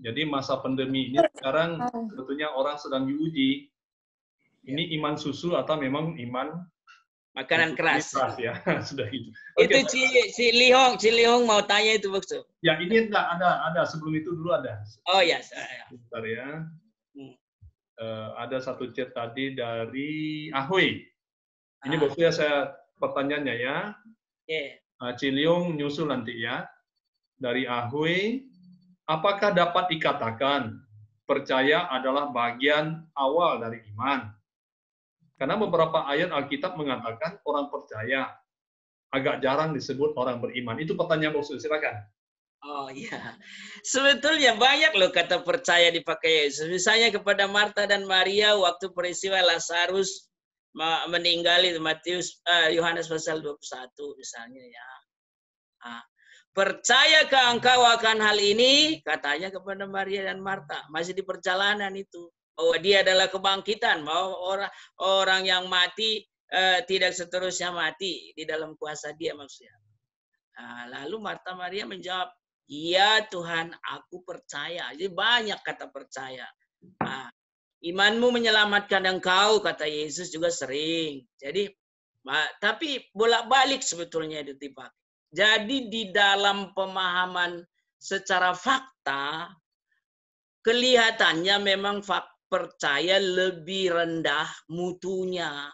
Jadi masa pandemi ini sekarang sebetulnya orang sedang diuji. Ini iman susu atau memang iman makanan keras, ya. Sudah gitu. Itu si Lihong mau tanya itu maksud. Ya, ini ada sebelum itu dulu ada. Oh ya. Bentar, ya. Ada satu chat tadi dari Ahoy. Ini maksudnya saya pertanyaannya, ya. Ciliung nyusul nanti, ya. Dari Ahoy, apakah dapat dikatakan percaya adalah bagian awal dari iman? Karena beberapa ayat Alkitab mengatakan orang percaya, agak jarang disebut orang beriman. Itu pertanyaan Boksu, silakan. Oh iya, sebetulnya banyak loh kata percaya dipakai Yesus. Misalnya kepada Marta dan Maria waktu peristiwa Lazarus meninggal itu Yohanes pasal 21 misalnya ya. Nah, percayakah engkau akan hal ini? Katanya kepada Maria dan Marta. Masih di perjalanan itu. Oh, dia adalah kebangkitan. Bahwa orang yang mati tidak seterusnya mati di dalam kuasa dia maksudnya. Nah, lalu Marta Maria menjawab, iya Tuhan, aku percaya. Jadi banyak kata percaya. Nah, imanmu menyelamatkan engkau, kata Yesus juga sering. Jadi, tapi bolak-balik sebetulnya itu dipakai. Jadi di dalam pemahaman secara fakta, kelihatannya memang percaya lebih rendah mutunya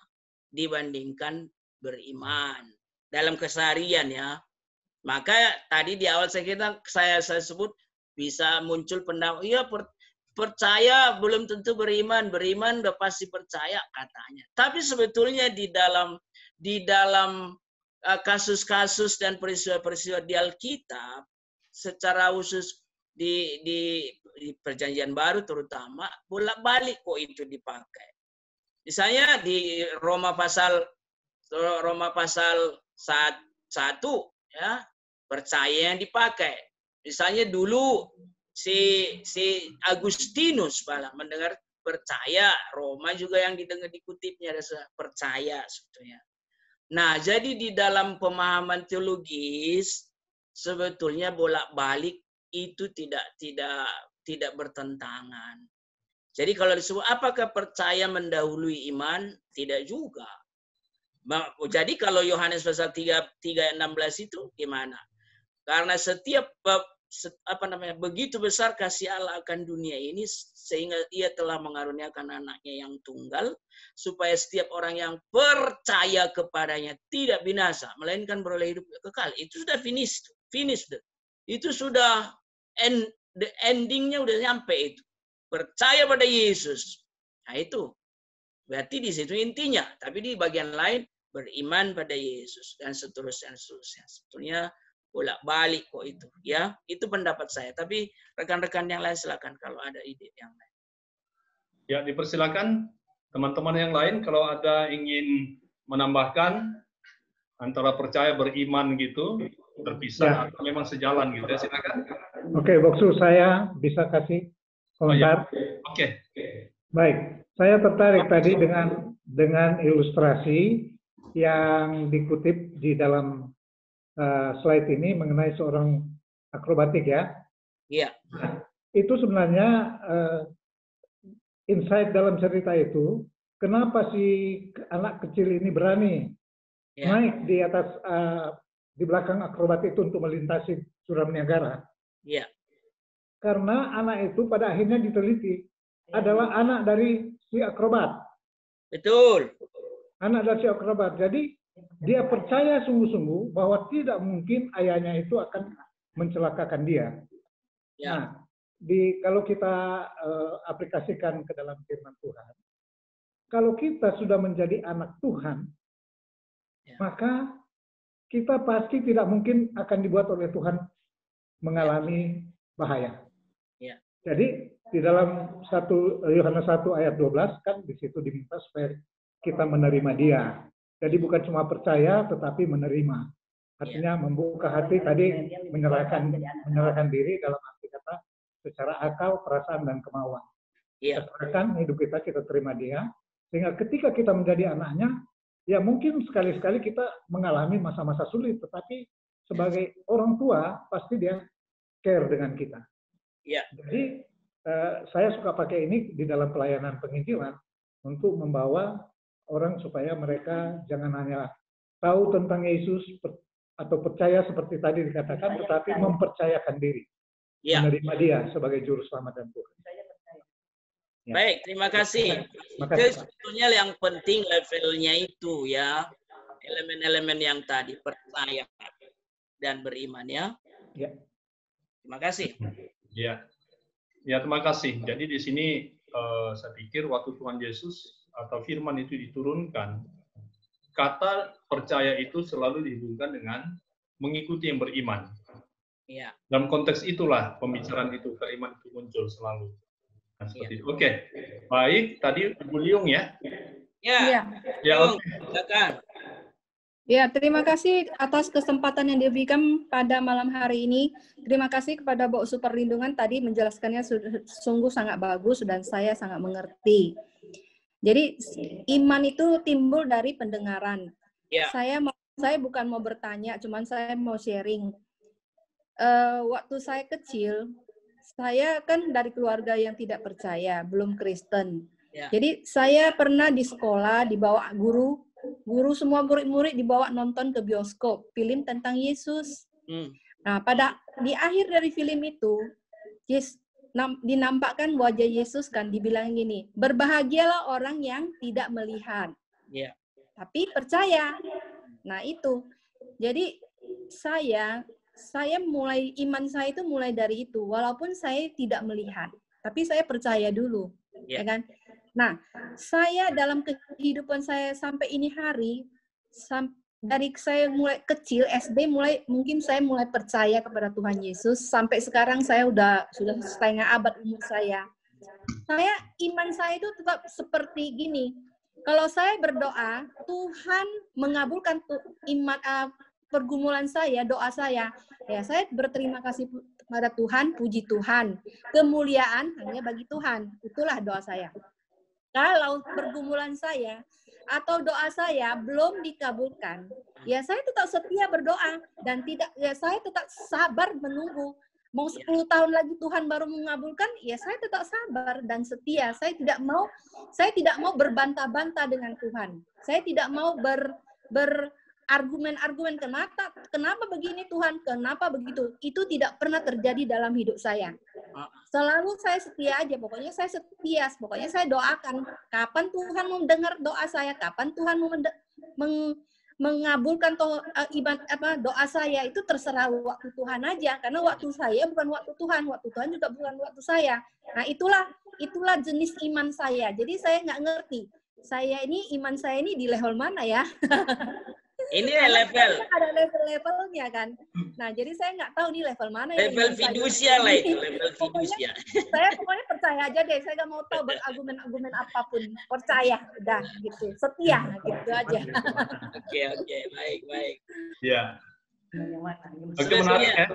dibandingkan beriman. Dalam keseharian ya. Maka tadi di awal saya sebut bisa muncul pendapat, iya percaya belum tentu beriman, beriman udah pasti percaya katanya. Tapi sebetulnya di dalam kasus-kasus dan peristiwa-peristiwa di Alkitab, secara khusus di Perjanjian Baru terutama bolak-balik kok itu dipakai. Misalnya di Roma pasal 1 ya, percaya yang dipakai. Misalnya dulu si Agustinus malah mendengar percaya, Roma juga yang didengar dikutipnya ada percaya sebetulnya. Nah, jadi di dalam pemahaman teologis sebetulnya bolak-balik itu tidak bertentangan. Jadi kalau disebut apakah percaya mendahului iman? Tidak juga. Jadi kalau Yohanes pasal 3:16 itu gimana? Karena setiap begitu besar kasih Allah akan dunia ini sehingga ia telah mengaruniakan anaknya yang tunggal supaya setiap orang yang percaya kepadanya tidak binasa melainkan beroleh hidup kekal. Itu sudah finish. Itu sudah endingnya udah nyampe itu. Percaya pada Yesus. Nah itu. Berarti di situ intinya, tapi di bagian lain beriman pada Yesus dan seterusnya. Sebetulnya bolak-balik kok itu, ya. Itu pendapat saya. Tapi rekan-rekan yang lain silakan kalau ada ide yang lain. Ya, dipersilakan teman-teman yang lain kalau ada ingin menambahkan antara percaya beriman gitu, terpisah atau memang sejalan gitu ya, silakan. Oke, Boksu, saya bisa kasih komentar. Oke. Baik, saya tertarik tadi dengan ilustrasi yang dikutip di dalam slide ini mengenai seorang akrobatik ya. Iya. Itu sebenarnya insight dalam cerita itu, kenapa si anak kecil ini berani naik di atas di belakang akrobat itu untuk melintasi Suram Niagara. Iya. Karena anak itu pada akhirnya diteliti adalah anak dari si akrobat. Betul. Anak dari si akrobat. Jadi dia percaya sungguh-sungguh bahwa tidak mungkin ayahnya itu akan mencelakakan dia. Ya. Nah, kalau kita aplikasikan ke dalam firman Tuhan, kalau kita sudah menjadi anak Tuhan, maka kita pasti tidak mungkin akan dibuat oleh Tuhan mengalami bahaya. Ya. Jadi di dalam Yohanes 1 ayat 12 kan di situ diminta supaya kita menerima Dia. Jadi bukan cuma percaya tetapi menerima. Artinya membuka hati tadi menyerahkan diri dalam arti kata secara akal, perasaan dan kemauan. Kita serahkan hidup kita terima Dia sehingga ketika kita menjadi anaknya ya mungkin sekali-sekali kita mengalami masa-masa sulit tetapi sebagai orang tua pasti Dia care dengan kita. Ya. Jadi saya suka pakai ini di dalam pelayanan penginjilan untuk membawa orang supaya mereka jangan hanya tahu tentang Yesus atau percaya seperti tadi dikatakan, tetapi mempercayakan diri, menerima Dia sebagai Juru Selamat dan Tuhan. Ya. Baik, terima kasih. Itu sebetulnya yang penting levelnya itu ya, elemen-elemen yang tadi percaya dan beriman ya. Ya. Terima kasih. Ya. Ya, terima kasih. Jadi di sini saya pikir waktu Tuhan Yesus atau firman itu diturunkan, kata percaya itu selalu dihubungkan dengan mengikuti yang beriman. Iya. Dalam konteks itulah pembicaraan itu, keiman itu muncul selalu. Nah, seperti itu. Oke, baik. Tadi Ibu Liung ya? Ya. Liung, silakan. Ya, terima kasih atas kesempatan yang diberikan pada malam hari ini. Terima kasih kepada Bu Superlindungan tadi menjelaskannya sungguh sangat bagus dan saya sangat mengerti. Jadi iman itu timbul dari pendengaran. Ya. Saya bukan mau bertanya, cuman saya mau sharing. Waktu saya kecil, saya kan dari keluarga yang tidak percaya, belum Kristen. Ya. Jadi saya pernah di sekolah dibawa guru semua murid-murid dibawa nonton ke bioskop film tentang Yesus. Nah, di akhir dari film itu, dinampakkan wajah Yesus kan, dibilang gini, berbahagialah orang yang tidak melihat, tapi percaya. Nah itu, jadi saya mulai, iman saya itu mulai dari itu, walaupun saya tidak melihat, tapi saya percaya dulu, ya kan? Nah, saya dalam kehidupan saya sampai ini hari, dari saya mulai kecil SD mungkin saya mulai percaya kepada Tuhan Yesus, sampai sekarang saya sudah setengah abad umur saya. Iman saya itu tetap seperti gini. Kalau saya berdoa, Tuhan mengabulkan pergumulan saya, doa saya. Ya, saya berterima kasih kepada Tuhan, puji Tuhan. Kemuliaan hanya bagi Tuhan. Itulah doa saya. Kalau pergumulan saya atau doa saya belum dikabulkan, ya saya tetap setia berdoa dan saya tetap sabar menunggu. Mau 10 tahun lagi Tuhan baru mengabulkan, ya saya tetap sabar dan setia. Saya tidak mau berbantah-bantah dengan Tuhan. Saya tidak mau berargumen-argumen kenapa begini Tuhan, kenapa begitu. Itu tidak pernah terjadi dalam hidup saya. Selalu saya setia aja, pokoknya saya setia, pokoknya saya doakan. Kapan Tuhan mau mendengar doa saya, kapan Tuhan mau mengabulkan doa saya, itu terserah waktu Tuhan aja. Karena waktu saya bukan waktu Tuhan juga bukan waktu saya. Nah itulah jenis iman saya. Jadi saya nggak ngerti, iman saya ini di level mana ya? Ini level. Ada level-levelnya kan. Nah, jadi saya nggak tahu nih level mana. Level fidusia lah itu, level fidusia. Saya pokoknya percaya aja deh. Saya nggak mau tahu berargumen-argumen apapun. Percaya, udah gitu. Setia, gitu aja. Oke, baik. Ya. Oke, menarik ya.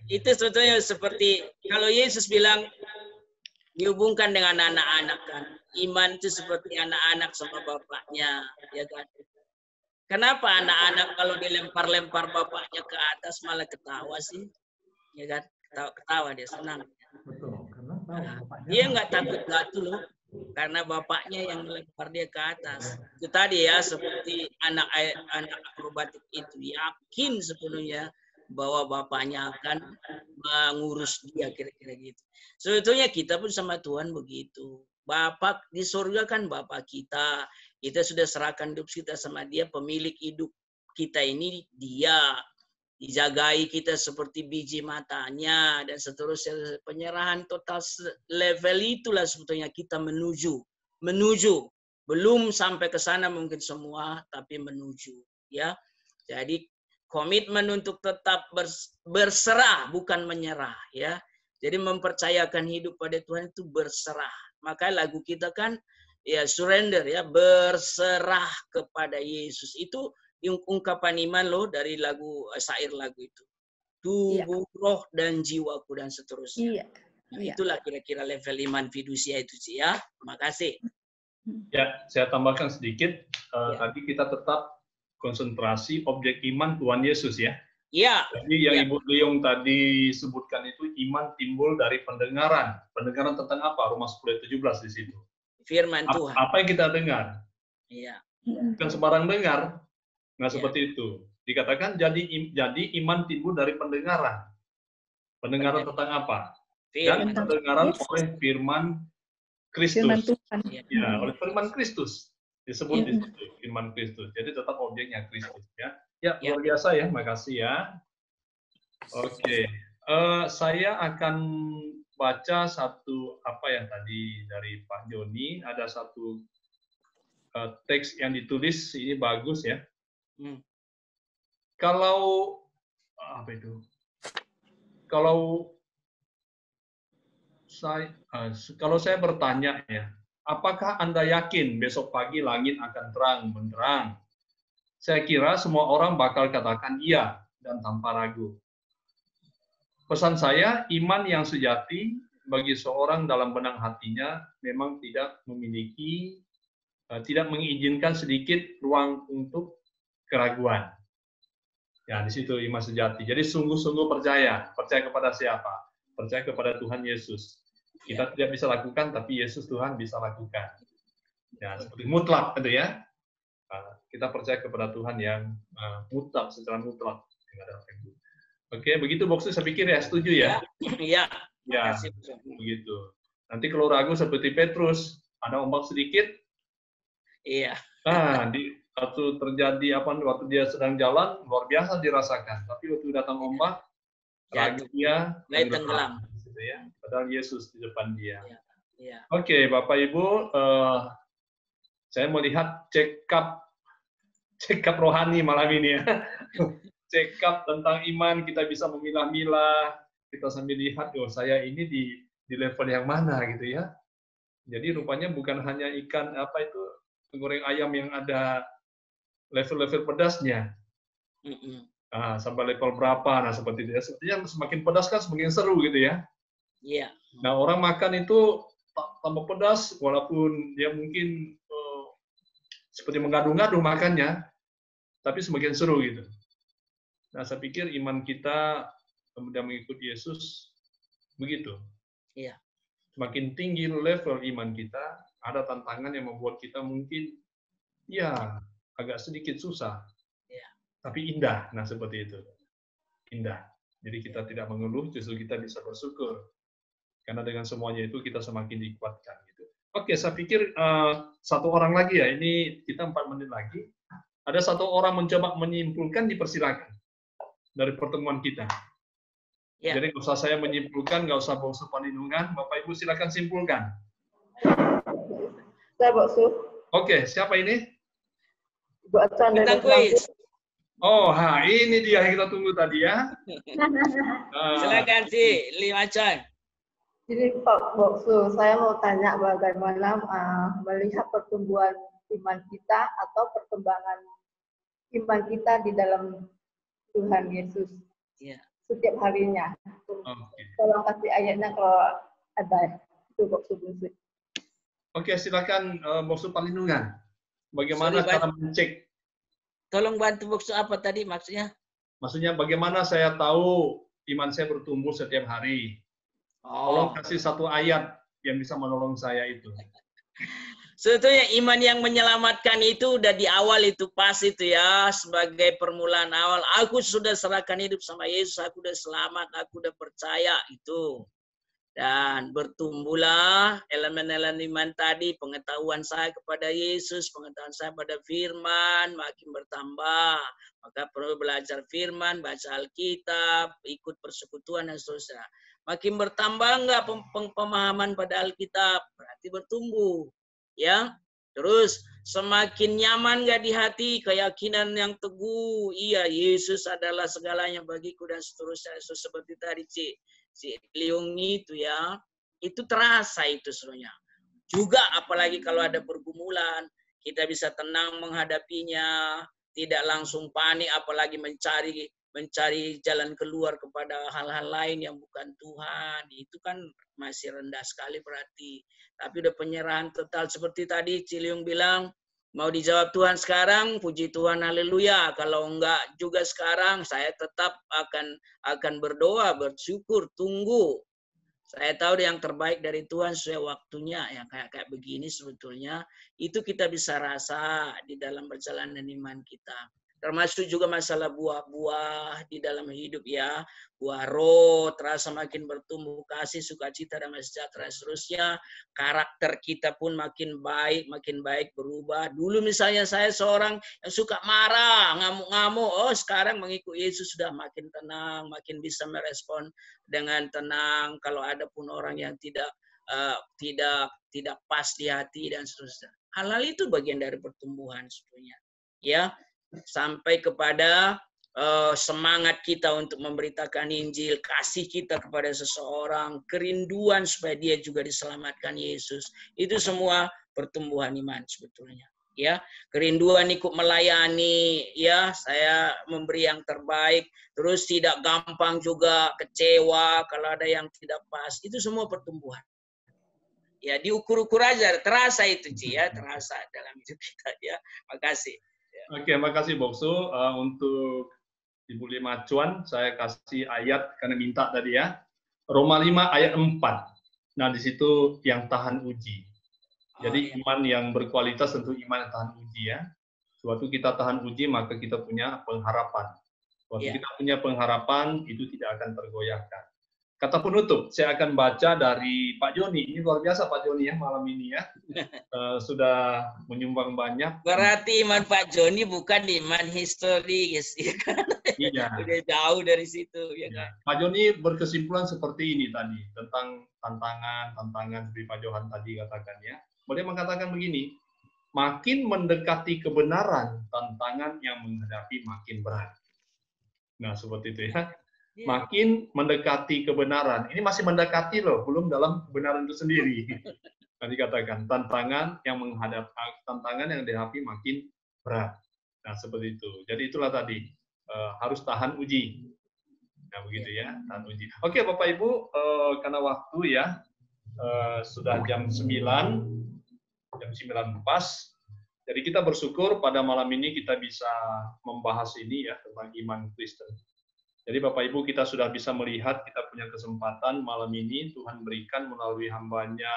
Itu sebetulnya seperti kalau Yesus bilang dihubungkan dengan anak-anak kan. Iman itu seperti anak-anak sama bapaknya, ya kan? Kenapa anak-anak kalau dilempar-lempar bapaknya ke atas malah ketawa sih? Ya kan? Ketawa dia, senang. Betul. Dia nggak takut jatuh loh. Karena bapaknya yang melempar dia ke atas. Itu tadi ya, seperti anak akrobatik itu. Yakin sepenuhnya bahwa bapaknya akan mengurus dia, kira-kira gitu. Sebetulnya kita pun sama Tuhan begitu. Bapak di surga kan Bapak kita. Kita sudah serahkan hidup kita sama dia, pemilik hidup kita ini dia. Dijagai kita seperti biji matanya dan seterusnya. Penyerahan total level itulah sebetulnya kita menuju. Belum sampai ke sana mungkin semua, tapi menuju. Ya, jadi komitmen untuk tetap berserah, bukan menyerah. Ya, jadi mempercayakan hidup pada Tuhan itu berserah. Maka lagu kita kan ya surrender, ya, berserah kepada Yesus. Itu ungkapan iman loh dari lagu syair lagu itu. Tubuh, roh dan jiwaku dan seterusnya. Nah, itulah kira-kira level iman fidusia itu sih ya. Makasih. Ya, saya tambahkan sedikit. Tadi kita tetap konsentrasi objek iman Tuhan Yesus ya. Iya. Jadi yang Ibu Liung tadi sebutkan itu iman timbul dari pendengaran. Pendengaran tentang apa? Roma 10:17 di situ. Firman Tuhan. Apa yang kita dengar? Iya. Bukan sembarang dengar. Nggak seperti itu. Dikatakan jadi iman timbul dari pendengaran. Pendengaran tentang apa? Dan pendengaran oleh firman Kristus. Ya, oleh firman Kristus. Disebut di situ, firman Kristus. Jadi tetap objeknya Kristus ya. Ya, luar biasa ya. Makasih ya. Oke. Saya akan baca satu apa yang tadi dari Pak Joni, ada satu teks yang ditulis ini bagus ya. Kalau apa itu? Kalau saya bertanya ya, apakah Anda yakin besok pagi langit akan terang benderang? Saya kira semua orang bakal katakan iya dan tanpa ragu. Pesan saya, iman yang sejati bagi seorang dalam benang hatinya memang tidak mengizinkan sedikit ruang untuk keraguan. Ya, di situ iman sejati. Jadi sungguh-sungguh percaya. Percaya kepada siapa? Percaya kepada Tuhan Yesus. Kita tidak bisa lakukan, tapi Yesus Tuhan bisa lakukan. Ya, seperti mutlak itu ya. Kita percaya kepada Tuhan yang mutlak, secara mutlak. Oke, begitu Boksu, saya pikir ya, setuju ya? Iya. Ya, begitu. Nanti kalau ragu seperti Petrus, ada ombak sedikit. Iya. Nah, waktu terjadi waktu dia sedang jalan, luar biasa dirasakan. Tapi waktu datang ombak, ragu dia tenggelam. Gitu ya. Padahal Yesus di depan dia. Ya. Oke, Bapak Ibu, saya melihat check up rohani malam ini ya. Check up tentang iman, kita bisa memilah-milah, kita sambil lihat, saya ini di level yang mana gitu ya. Jadi rupanya bukan hanya ikan goreng ayam yang ada level-level pedasnya. Sampai level berapa, nah seperti itu ya. Sepertinya semakin pedas kan semakin seru gitu ya. Iya. Nah, orang makan itu tambah pedas, walaupun dia mungkin seperti mengadu-ngadu makannya, tapi semakin seru gitu. Nah, saya pikir iman kita kemudian mengikuti Yesus begitu. Iya. Semakin tinggi level iman kita, ada tantangan yang membuat kita mungkin ya agak sedikit susah. Iya. Tapi indah. Nah, seperti itu. Indah. Jadi kita tidak mengeluh, justru kita bisa bersyukur. Karena dengan semuanya itu kita semakin dikuatkan gitu. Oke, saya pikir satu orang lagi ya. Ini kita 4 menit lagi. Ada satu orang mencoba menyimpulkan, dipersilakan dari pertemuan kita. Ya. Jadi nggak usah saya menyimpulkan, nggak usah Boksu Palindungan. Bapak Ibu silakan simpulkan. Saya Boksu. Oke, siapa ini? Ibu Acan dari kuis. Oh, ini dia yang kita tunggu tadi ya. Silakan si Lima Acan. Jadi Pak Boksu, saya mau tanya bagaimana melihat pertumbuhan iman kita atau perkembangan iman kita di dalam Tuhan Yesus setiap harinya. Tolong kasih ayatnya kalau ada. Itu Boksu. Oke, silakan Boksu Palindungan. Bagaimana cara mencek? Tolong bantu Boksu apa tadi maksudnya? Maksudnya bagaimana saya tahu iman saya bertumbuh setiap hari? Tolong kasih satu ayat yang bisa menolong saya itu. Sebetulnya iman yang menyelamatkan itu udah di awal itu pas itu ya, sebagai permulaan awal. Aku sudah serahkan hidup sama Yesus, aku udah selamat, aku udah percaya itu. Dan bertumbuhlah elemen-elemen iman tadi, pengetahuan saya kepada Yesus, pengetahuan saya pada firman, makin bertambah. Maka perlu belajar firman, baca Alkitab, ikut persekutuan dan seterusnya. Makin bertambah enggak pemahaman pada Alkitab, berarti bertumbuh. Ya, terus semakin nyaman nggak di hati, keyakinan yang teguh, iya Yesus adalah segalanya bagiku dan seterusnya. Seperti tadi si Liung itu ya, itu terasa itu sebenarnya. Juga apalagi kalau ada pergumulan, kita bisa tenang menghadapinya, tidak langsung panik, apalagi mencari jalan keluar kepada hal-hal lain yang bukan Tuhan. Itu kan masih rendah sekali berarti. Tapi udah penyerahan total seperti tadi Ciliung bilang, mau dijawab Tuhan sekarang, puji Tuhan, haleluya. Kalau enggak juga sekarang, saya tetap akan berdoa, bersyukur, tunggu. Saya tahu yang terbaik dari Tuhan sesuai waktunya, yang kayak begini sebetulnya. Itu kita bisa rasa di dalam perjalanan iman kita. Termasuk juga masalah buah-buah di dalam hidup ya. Buah roh, terasa makin bertumbuh, kasih, sukacita, damai sejahtera, seterusnya. Karakter kita pun makin baik berubah. Dulu misalnya saya seorang yang suka marah, ngamuk-ngamuk. Oh sekarang mengikuti Yesus sudah makin tenang, makin bisa merespon dengan tenang. Kalau ada pun orang yang tidak pas di hati dan seterusnya. Hal-hal itu bagian dari pertumbuhan sebetulnya. Ya, sampai kepada semangat kita untuk memberitakan Injil, kasih kita kepada seseorang, kerinduan supaya dia juga diselamatkan Yesus. Itu semua pertumbuhan iman sebetulnya. Ya, kerinduan ikut melayani, ya, saya memberi yang terbaik, terus tidak gampang juga kecewa kalau ada yang tidak pas. Itu semua pertumbuhan. Ya, diukur-ukur aja, terasa itu, Ci, ya, terasa dalam hidup kita, ya. Makasih. Ya. Oke, makasih Boksu. Untuk Ibu Lima Cuan, saya kasih ayat karena minta tadi ya. Roma 5 ayat 4. Nah, di situ yang tahan uji. Jadi iman yang berkualitas tentu iman yang tahan uji ya. Suatu kita tahan uji, maka kita punya pengharapan. Suatu kita punya pengharapan, itu tidak akan tergoyahkan. Kata penutup, saya akan baca dari Pak Joni. Ini luar biasa Pak Joni ya malam ini ya. Sudah menyumbang banyak. Berarti iman Pak Joni bukan iman historis, ya kan? Iya. Udah jauh dari situ. Ya kan? Pak Joni berkesimpulan seperti ini tadi, tentang tantangan seperti Pak Johan tadi katakan ya. Boleh mengatakan begini, makin mendekati kebenaran, tantangan yang menghadapi makin berat. Nah, seperti itu ya. Makin mendekati kebenaran. Ini masih mendekati loh, belum dalam kebenaran itu sendiri. Tadi katakan tantangan yang dihadapi makin berat. Nah, seperti itu. Jadi itulah tadi harus tahan uji. Nah, begitu ya, tahan uji. Oke, Bapak Ibu, karena waktu ya sudah jam 9 pas. Jadi kita bersyukur pada malam ini kita bisa membahas ini ya tentang iman Kristen. Jadi Bapak Ibu kita sudah bisa melihat, kita punya kesempatan malam ini Tuhan berikan melalui hambanya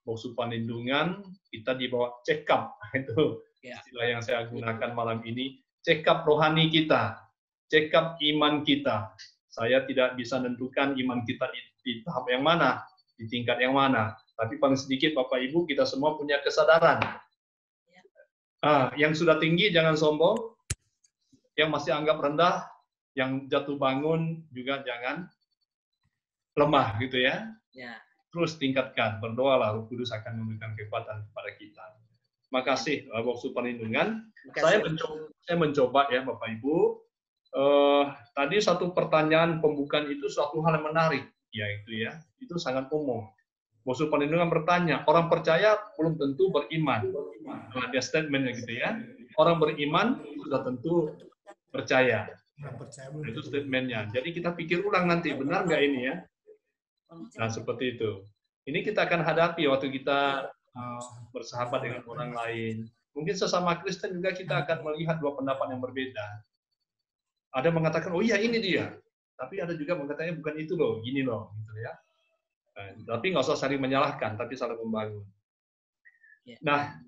Boksu Panindungan, kita dibawa check up, itu istilah yang saya gunakan malam ini, check up rohani kita, check up iman kita. Saya tidak bisa menentukan iman kita di tahap yang mana, di tingkat yang mana, tapi paling sedikit Bapak Ibu kita semua punya kesadaran. Yang sudah tinggi jangan sombong, yang masih anggap rendah, yang jatuh bangun juga jangan lemah gitu ya. Terus tingkatkan, berdoalah, Roh Kudus akan memberikan kekuatan kepada kita. Makasih Boksu Perlindungan. Saya mencoba ya Bapak Ibu. Tadi satu pertanyaan pembukaan itu suatu hal yang menarik, yaitu ya, itu sangat umum. Boksu Perlindungan bertanya, orang percaya belum tentu beriman. Nah, dia statementnya gitu ya. Orang beriman sudah tentu percaya. Itu statementnya. Jadi kita pikir ulang nanti, benar nggak ini ya? Nah, seperti itu. Ini kita akan hadapi waktu kita bersahabat dengan orang lain. Mungkin sesama Kristen juga kita akan melihat dua pendapat yang berbeda. Ada mengatakan, oh iya ini dia. Tapi ada juga mengatakan, bukan itu loh, gini loh. Gitu ya. Tapi nggak usah saling menyalahkan, tapi saling membangun. Nah,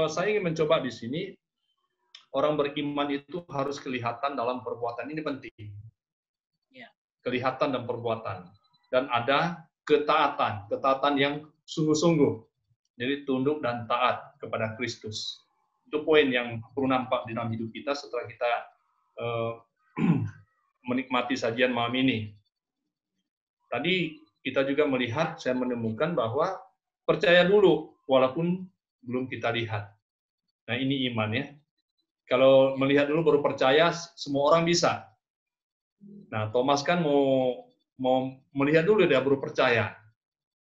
saya ingin mencoba di sini, orang beriman itu harus kelihatan dalam perbuatan. Ini penting. Kelihatan dan perbuatan. Dan ada ketaatan yang sungguh-sungguh. Jadi tunduk dan taat kepada Kristus. Itu poin yang perlu nampak di dalam hidup kita setelah kita menikmati sajian malam ini. Tadi kita juga melihat, saya menemukan bahwa percaya dulu walaupun belum kita lihat. Nah ini iman ya. Kalau melihat dulu baru percaya, semua orang bisa. Nah Thomas kan mau melihat dulu dia baru percaya.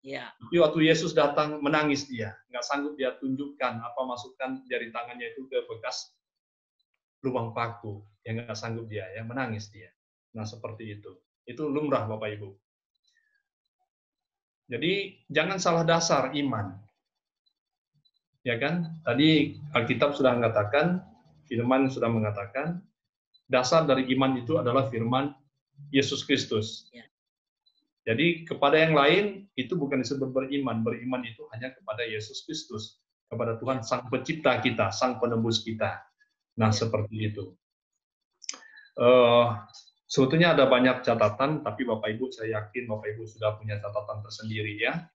Tapi waktu Yesus datang menangis dia, nggak sanggup dia tunjukkan apa masukkan jari tangannya itu ke bekas lubang paku, yang nggak sanggup dia, yang menangis dia. Nah seperti itu lumrah Bapak Ibu. Jadi jangan salah dasar iman, ya kan? Tadi Alkitab sudah mengatakan, Firman sudah mengatakan, dasar dari iman itu adalah Firman Yesus Kristus. Jadi kepada yang lain itu bukan disebut beriman. Beriman itu hanya kepada Yesus Kristus, kepada Tuhan Sang Pencipta kita, Sang Penebus kita. Nah seperti itu. Sebetulnya ada banyak catatan, tapi Bapak Ibu saya yakin Bapak Ibu sudah punya catatan tersendiri ya.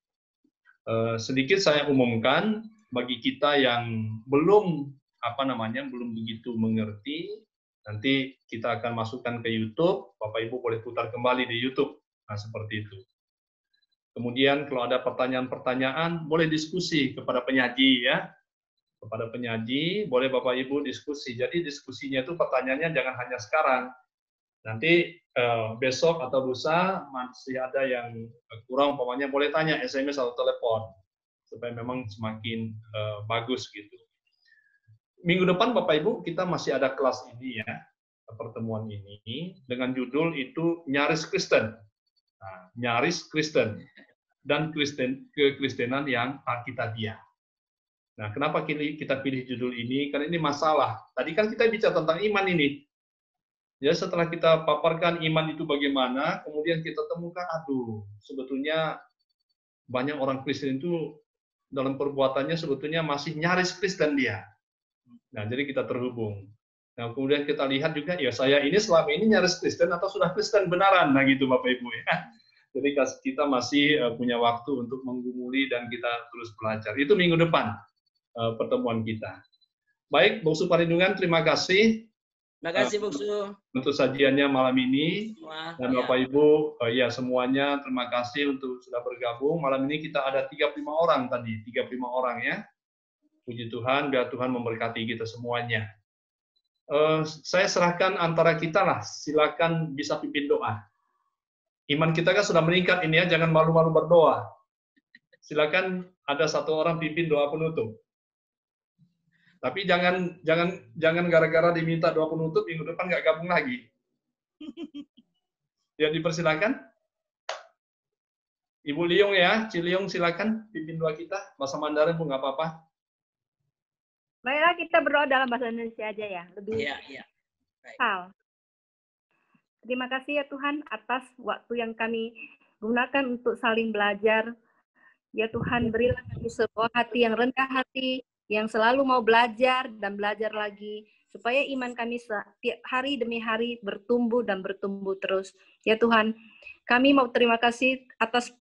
Sedikit saya umumkan bagi kita yang belum belum begitu mengerti, nanti kita akan masukkan ke YouTube. Bapak Ibu boleh putar kembali di YouTube. Nah, seperti itu. Kemudian kalau ada pertanyaan-pertanyaan, boleh diskusi kepada penyaji ya. kepada penyaji, boleh Bapak Ibu diskusi. Jadi diskusinya itu pertanyaannya jangan hanya sekarang. Nanti besok atau lusa masih ada yang kurang, umpamanya boleh tanya SMS atau telepon supaya memang semakin bagus gitu. Minggu depan Bapak Ibu kita masih ada kelas ini ya, pertemuan ini dengan judul itu nyaris Kristen. Nah, nyaris Kristen dan kekristenan yang alkitabiah. Nah, kenapa kita pilih judul ini? Karena ini masalah. Tadi kan kita bicara tentang iman ini. Ya, setelah kita paparkan iman itu bagaimana, kemudian kita temukan, aduh, sebetulnya banyak orang Kristen itu dalam perbuatannya sebetulnya masih nyaris Kristen dia. Nah, jadi kita terhubung. Nah, kemudian kita lihat juga, ya saya ini selama ini nyaris Kristen atau sudah Kristen benaran, nah gitu Bapak Ibu ya. Jadi kita masih punya waktu untuk menggumuli dan kita terus belajar. Itu minggu depan pertemuan kita. Baik, Boksu Parindungan, terima kasih. Terima kasih, Boksu. Untuk sajiannya malam ini. Dan Bapak Ibu, ya semuanya terima kasih untuk sudah bergabung. Malam ini kita ada 35 orang tadi, 35 orang ya. Puji Tuhan, biar Tuhan memberkati kita semuanya. Saya serahkan antara kita lah, silakan bisa pimpin doa. Iman kita kan sudah meningkat ini ya, jangan malu-malu berdoa. Silakan ada satu orang pimpin doa penutup. Tapi jangan gara-gara diminta doa penutup minggu depan nggak gabung lagi. Ya dipersilakan. Ibu Liung ya, Ciliung silakan pimpin doa kita. Bahasa Mandarin pun nggak apa-apa. Baiklah, kita berdoa dalam bahasa Indonesia aja ya. Lebih hal. Terima kasih ya Tuhan atas waktu yang kami gunakan untuk saling belajar. Ya Tuhan, berilah kami sebuah hati yang rendah hati, yang selalu mau belajar dan belajar lagi, supaya iman kami setiap hari demi hari bertumbuh dan bertumbuh terus. Ya Tuhan, kami mau terima kasih atas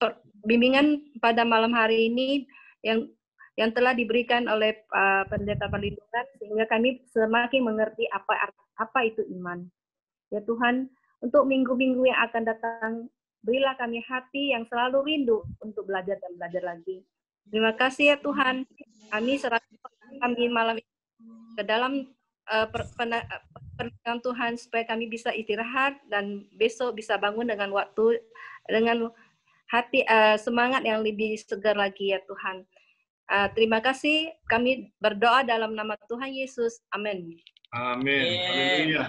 bimbingan pada malam hari ini yang telah diberikan oleh Pendeta Perlindungan, sehingga kami semakin mengerti apa itu iman. Ya Tuhan, untuk minggu-minggu yang akan datang, berilah kami hati yang selalu rindu untuk belajar dan belajar lagi. Terima kasih ya Tuhan. Kami serahkan kami malam ini ke dalam perkenan Tuhan supaya kami bisa istirahat dan besok bisa bangun dengan waktu, dengan hati semangat yang lebih segar lagi ya Tuhan. Terima kasih. Kami berdoa dalam nama Tuhan Yesus. Amin. Amin. Haleluya.